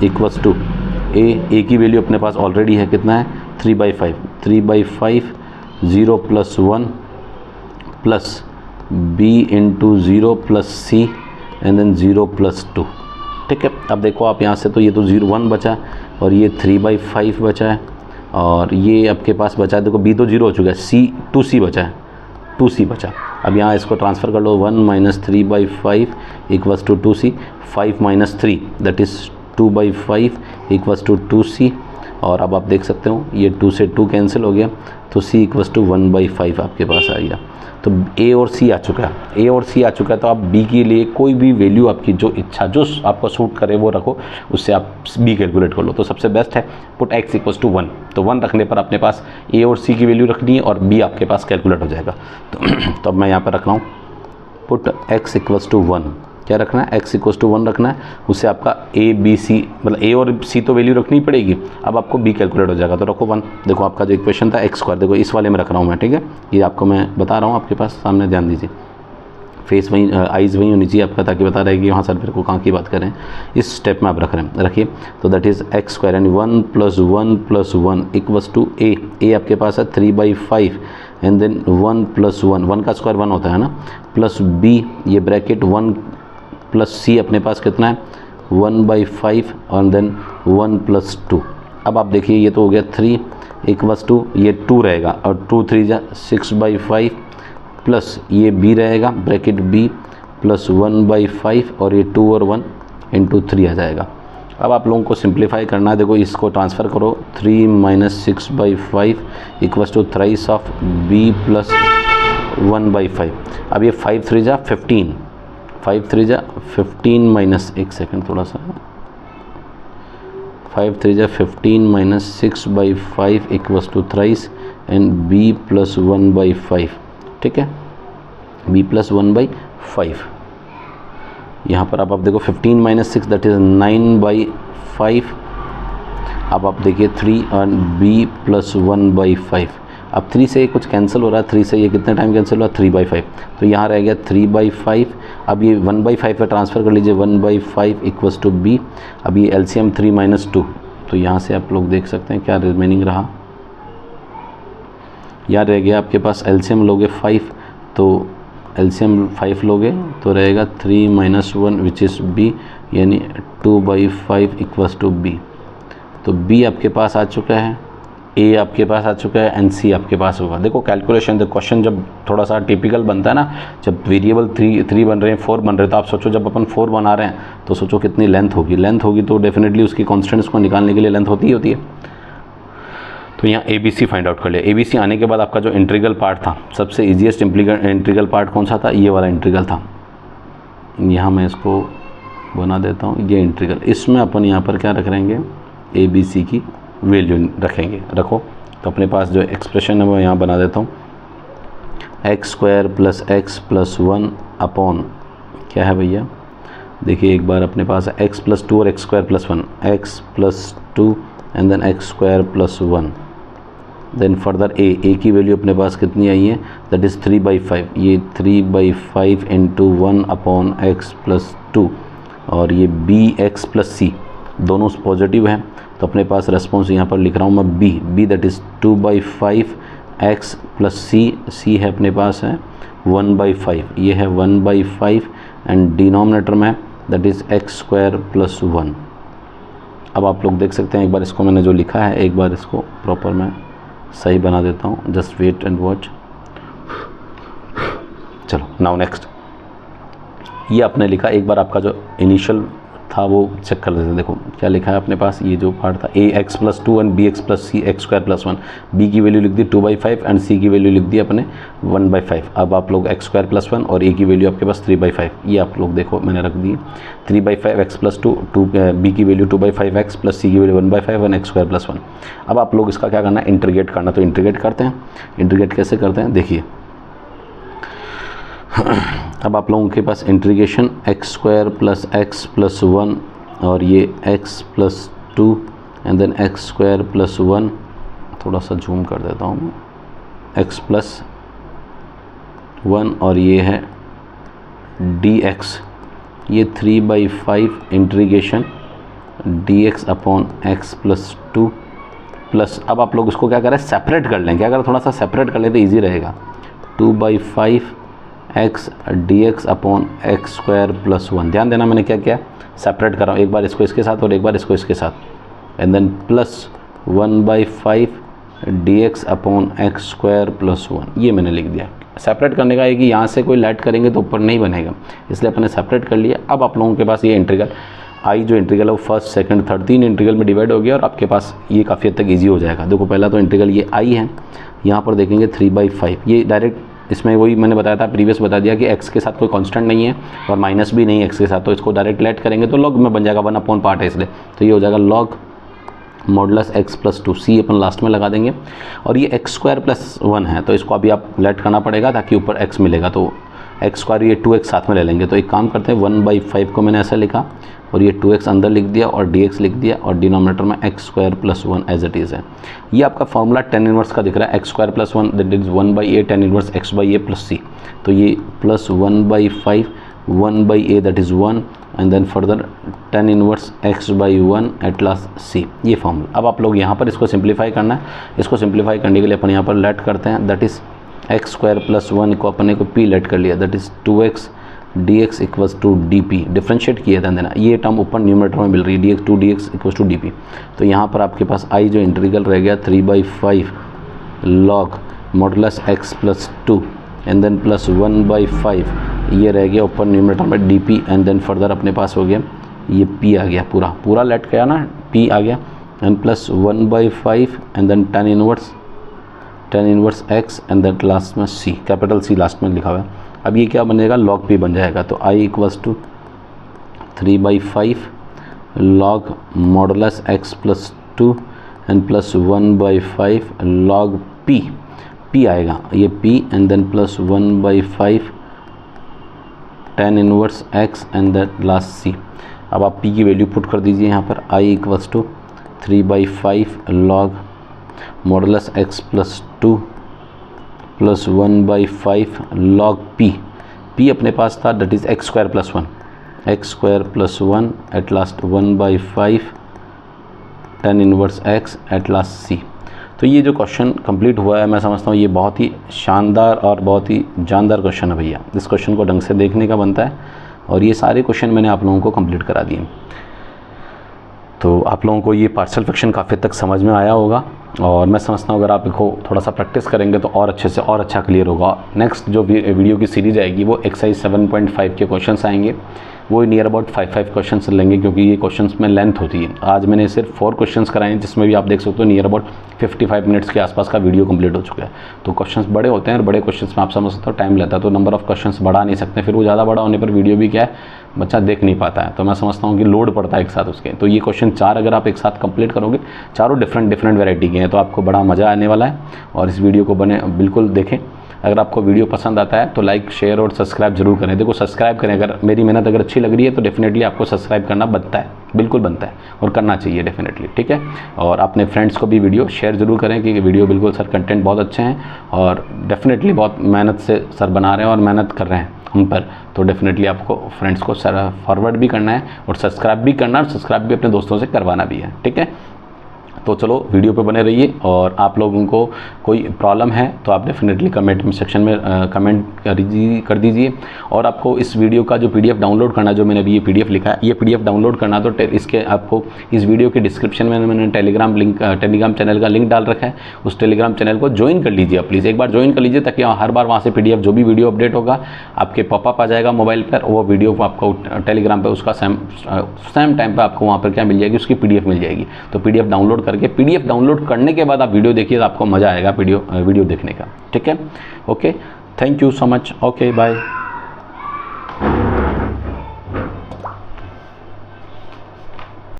= ए की वैल्यू अपने पास ऑलरेडी है, कितना है 3/5 0 + 1 plus b × 0 + c and then 0 + 2। ठीक है, अब देखो आप यहाँ से तो ये तो 1 बचा है और ये 3/5 बचा है और ये आपके पास बचा है, देखो b तो 0 हो चुका है, 2c बचा है, 2c बचा। अब यहाँ इसको ट्रांसफ़र कर लो, 1 - 3/5 = 2c, 5 - 3 दैट इज़ 2/5 = 2c। और अब आप देख सकते हो ये 2 से 2 कैंसिल हो गया, तो c = 1/5 आपके पास आ गया। तो a और c आ चुका है, तो आप b के लिए कोई भी वैल्यू आपकी जो इच्छा जो आपको सूट करे वो रखो, उससे आप b कैलकुलेट कर लो। तो सबसे बेस्ट है पुट x = 1, तो 1 रखने पर अपने पास a और c की वैल्यू रखनी है और b आपके पास कैलकुलेट हो जाएगा। तो अब मैं यहाँ पर रख रहा हूँ पुट x = 1, क्या रखना है, x = 1 रखना है, उससे आपका a b c मतलब a और c तो वैल्यू रखनी पड़ेगी, अब आपको b कैलकुलेट हो जाएगा, तो रखो 1। देखो आपका जो इक्वेशन था x², देखो इस वाले में रख रहा हूँ मैं, ठीक है, ये आपको मैं बता रहा हूँ, आपके पास सामने ध्यान दीजिए, फेस वहीं आइज़ वहीं होनी चाहिए आपका, ताकि बता रहा है कि वहाँ सर फिर को कहाँ की बात करें, इस स्टेप में आप रखिए। तो दैट इज़ x² यानी 1 + 1 + 1 = a आपके पास है 3/5 एंड देन 1 + 1 का स्क्वायर 1 होता है ना, प्लस b ये ब्रैकेट 1 + c अपने पास कितना है 1/5 और देन 1 + 2। अब आप देखिए ये तो हो गया 3 = ये 2 रहेगा और 2 3 6/5 प्लस ये b रहेगा ब्रैकेट b प्लस 1/5 और ये 2 और 1 × 3 आ जाएगा। अब आप लोगों को सिंप्लीफाई करना है, देखो इसको ट्रांसफ़र करो, 3 - 6/5 = थ्राइस ऑफ b प्लस 1/5। अब ये 5 3 15, 5 3 15 माइनस, एक सेकंड थोड़ा सा, 5 3 15 - 6/5 = थ्राइस एंड b प्लस 1/5, ठीक है, b प्लस 1/5। यहाँ पर अब आप देखो 15 माइनस 6 दैट इज़ 9/5। अब आप देखिए 3 और b प्लस 1/5। अब 3 से ये कुछ कैंसिल हो रहा है, 3 से ये कितने टाइम कैंसिल हुआ, 3/5। तो यहाँ रह गया 3/5। अब ये 1/5 पे ट्रांसफ़र कर लीजिए, 1/5 इक्वल्स टू b। अब ये एलसीएम 3 माइनस 2, तो यहाँ से आप लोग देख सकते हैं क्या रिमेनिंग रहा। यहाँ रह गया आपके पास एलसीएम लोगे 5, तो एलसीएम 5 लोगे तो रहेगा 3 माइनस 1 विच इज़ b, यानी 2/5 इक्वल्स टू b। तो b आपके पास आ चुका है, a आपके पास आ चुका है एंड c आपके पास होगा। देखो कैलकुलेशन, द क्वेश्चन जब थोड़ा सा टिपिकल बनता है ना, जब वेरिएबल 3 बन रहे हैं, 4 बन रहे हैं, तो आप सोचो जब अपन 4 बना रहे हैं तो सोचो कितनी लेंथ होगी तो डेफिनेटली उसकी कॉन्स्टेंट्स को निकालने के लिए लेंथ होती है। तो यहाँ ABC फाइंड आउट कर लिया। ABC आने के बाद आपका जो इंटीग्रल पार्ट था, सबसे ईजीएस्ट इंटीग्रल पार्ट कौन सा था, ये वाला इंटीग्रल था। यहाँ मैं इसको बना देता हूँ, ये इंटीग्रल, इसमें अपन यहाँ पर क्या रख रहेंगे, ABC की वैल्यू रखेंगे। रखो, तो अपने पास जो एक्सप्रेशन है वो यहाँ बना देता हूँ, x² plus x plus 1 upon क्या है भैया, देखिए एक बार अपने पास है x प्लस 2 और x² plus 1, x plus 2 and then x² plus 1। Then further a की वैल्यू अपने पास कितनी आई है, दैट इज़ 3/5। ये 3/5 इंटू 1 अपॉन x प्लस 2, और ये bx प्लस c दोनों पॉजिटिव हैं, तो अपने पास रेस्पॉन्स यहाँ पर लिख रहा हूँ मैं b that is 2/5 x plus c है अपने पास है 1/5, ये है 1/5 एंड डिनोमिनेटर में दैट इज़ x² प्लस 1। अब आप लोग देख सकते हैं, एक बार इसको मैंने जो लिखा है, एक बार इसको प्रॉपर मैं सही बना देता हूँ, जस्ट वेट एंड वॉच। चलो नाउ नेक्स्ट, ये आपने लिखा, एक बार आपका जो इनिशियल था वो चेक कर लेते हैं। देखो क्या लिखा है अपने पास, ये जो पार्ट था ax plus 2 and bx plus c x² plus 1, b की वैल्यू लिख दी 2/5 एंड c की वैल्यू लिख दी अपने 1/5। अब आप लोग x² प्लस 1 और a की वैल्यू आपके पास 3/5, ये आप लोग देखो मैंने रख दी 3/5 x प्लस 2, b की वैल्यू 2/5 x प्लस c की वैल्यू 1/5 एंड x² प्लस 1। अब आप लोग इसका क्या करना है, इंटीग्रेट करना, तो इंटीग्रेट करते हैं। इंटीग्रेट कैसे करते हैं देखिए, अब आप लोगों के पास integration x² plus x plus 1 और ये x plus 2 and then x² plus 1, थोड़ा सा जूम कर देता हूँ मैं, x प्लस 1 और ये है dx, ये 3/5 integration dx upon x plus 2 plus, अब आप लोग इसको क्या करें, सेपरेट कर लें, क्या करें, थोड़ा सा सेपरेट कर लें तो ईजी रहेगा, 2/5 x dx upon x² plus 1। ध्यान देना मैंने क्या किया, सेपरेट कर रहा हूँ, एक बार इसको इसके साथ और एक बार इसको इसके साथ, and then plus 1/5 dx upon x² plus 1, ये मैंने लिख दिया। सेपरेट करने का है कि यहाँ से कोई लेट करेंगे तो ऊपर नहीं बनेगा, इसलिए अपने सेपरेट कर लिया। अब आप लोगों के पास ये इंटीग्रल आई जो इंटीग्रल है वो फर्स्ट सेकंड थर्ड 3 इंटीग्रल में डिवाइड हो गया और आपके पास ये काफ़ी हद तक ईजी हो जाएगा। देखो पहला तो इंटीग्रल ये आई है, यहाँ पर देखेंगे 3/5, ये डायरेक्ट इसमें वही मैंने बताया था, प्रीवियस बता दिया कि x के साथ कोई कांस्टेंट नहीं है और माइनस भी नहीं है x के साथ, तो इसको डायरेक्ट लेट करेंगे तो लॉग में बन जाएगा, 1 पार्ट है इसलिए, तो ये हो जाएगा log modulus x plus 2, c अपन लास्ट में लगा देंगे। और ये x² प्लस 1 है, तो इसको अभी आप लेट करना पड़ेगा ताकि ऊपर x मिलेगा, तो x² ये 2x साथ में ले लेंगे। तो एक काम करते हैं, 1/5 को मैंने ऐसा लिखा और ये 2x अंदर लिख दिया और dx लिख दिया और डिनोमिनेटर में x² plus 1 as it is है। ये आपका फॉर्मूला tan इनवर्स का दिख रहा है, x² plus 1 that is 1/a tan inverse x/a plus c, तो ये plus 1/5 1/a that is 1 and then further tan inverse x/1 at last c, ये फॉर्मूला। अब आप लोग यहाँ पर इसको सिंप्लीफाई करना है, इसको सिंप्लीफाई करने के लिए अपन यहाँ पर लेट करते हैं, दैट इज़ x² प्लस 1 को अपने को p लेट कर लिया, that is 2x dx equals to dp, differentiate किया था देना, ये टर्म ऊपर न्यूमरेटर में मिल रही है dx 2dx equals to dp। तो यहाँ पर आपके पास आई जो इंटीग्रल रह गया 3/5 log modulus x plus 2 and then plus 1/5, ये रह गया ऊपर न्यूमरेटर में dp एंड देन फर्दर अपने पास हो गया ये p आ गया, पूरा लेट किया ना, p आ गया and plus 1/5 and then tan inverse x and then last में c, कैपिटल C लास्ट में लिखा हुआ है। अब ये क्या बनेगा, log p बन जाएगा, तो i equals to 3/5 log modulus x plus 2 and plus 1/5 log P आएगा, ये P and then plus 1/5 tan inverse x and then last C। अब आप P की वैल्यू पुट कर दीजिए यहाँ पर, I equals to 3/5 log modulus x plus 2 plus 1/5 log P अपने पास था, that is x square plus 1 at last 1/5 tan inverse x at last C। तो ये जो क्वेश्चन कंप्लीट हुआ है, मैं समझता हूँ ये बहुत ही शानदार और बहुत ही जानदार क्वेश्चन है भैया। इस क्वेश्चन को ढंग से देखने का बनता है, और ये सारे क्वेश्चन मैंने आप लोगों को कंप्लीट करा दिए। तो आप लोगों को ये पार्शियल फ्रैक्शन काफ़ी तक समझ में आया होगा, और मैं समझता हूँ अगर आप इसको थोड़ा सा प्रैक्टिस करेंगे तो और अच्छे से और अच्छा क्लियर होगा। नेक्स्ट जो वीडियो की सीरीज़ आएगी वो एक्सरसाइज 7.5 के क्वेश्चंस आएंगे, वो नियर अबाउट 5 क्वेश्चंस लेंगे, क्योंकि ये क्वेश्चंस में लेंथ होती है। आज मैंने सिर्फ 4 क्वेश्चंस कराए हैं, जिसमें भी आप देख सकते हो नियर अबाउट 55 मिनट्स के आसपास का वीडियो कंप्लीट हो चुका है। तो क्वेश्चंस बड़े होते हैं, और बड़े क्वेश्चंस में आप समझ सकते हो टाइम लेता है, तो नंबर ऑफ क्वेश्चंस बढ़ा नहीं सकते, फिर वो ज़्यादा बड़ा होने पर वीडियो भी क्या है बच्चा देख नहीं पाता है। तो मैं समझता हूँ कि लोड पड़ता है एक साथ उसके। तो ये क्वेश्चन 4 अगर आप एक साथ कंप्लीट करोगे, चारों डिफरेंट वैरायटी के हैं, तो आपको बड़ा मज़ा आने वाला है। और इस वीडियो को बिल्कुल देखें। अगर आपको वीडियो पसंद आता है तो लाइक, शेयर और सब्सक्राइब जरूर करें। देखो सब्सक्राइब करें, अगर मेरी मेहनत अगर अच्छी लग रही है तो डेफिनेटली आपको सब्सक्राइब करना बनता है, बिल्कुल बनता है और करना चाहिए डेफिनेटली, ठीक है। और अपने फ्रेंड्स को भी वीडियो शेयर जरूर करें कि वीडियो बिल्कुल सर कंटेंट बहुत अच्छे हैं, और डेफिनेटली बहुत मेहनत से सर बना रहे हैं और मेहनत कर रहे हैं हम पर। तो डेफिनेटली आपको फ्रेंड्स को सर फॉरवर्ड भी करना है और सब्सक्राइब भी करना है, और सब्सक्राइब भी अपने दोस्तों से करवाना भी है, ठीक है। तो चलो वीडियो पे बने रहिए, और आप लोगों को कोई प्रॉब्लम है तो आप डेफिनेटली कमेंट सेक्शन में कमेंट कर दीजिए। और आपको इस वीडियो का जो PDF डाउनलोड करना, जो मैंने अभी ये PDF लिखा है, ये PDF डाउनलोड करना, तो इसके आपको इस वीडियो के डिस्क्रिप्शन में मैंने टेलीग्राम चैनल का लिंक डाल रखा है। उस टेलीग्राम चैनल को ज्वाइन कर लीजिए आप, प्लीज़ एक बार ज्वाइन कर लीजिए, ताकि हर बार वहाँ से PDF जो भी वीडियो अपडेट होगा आपके पॉपअप आ जाएगा मोबाइल पर, वो वीडियो को आपको टेलीग्राम पर उसका सेम टाइम पर आपको वहाँ पर क्या मिल जाएगी, उसकी PDF मिल जाएगी। तो PDF डाउनलोड करके PDF डाउनलोड करने के बाद आप वीडियो देखिए, तो आपको मज़ा आएगा वीडियो देखने का, ठीक है। Okay, thank you so much, okay bye.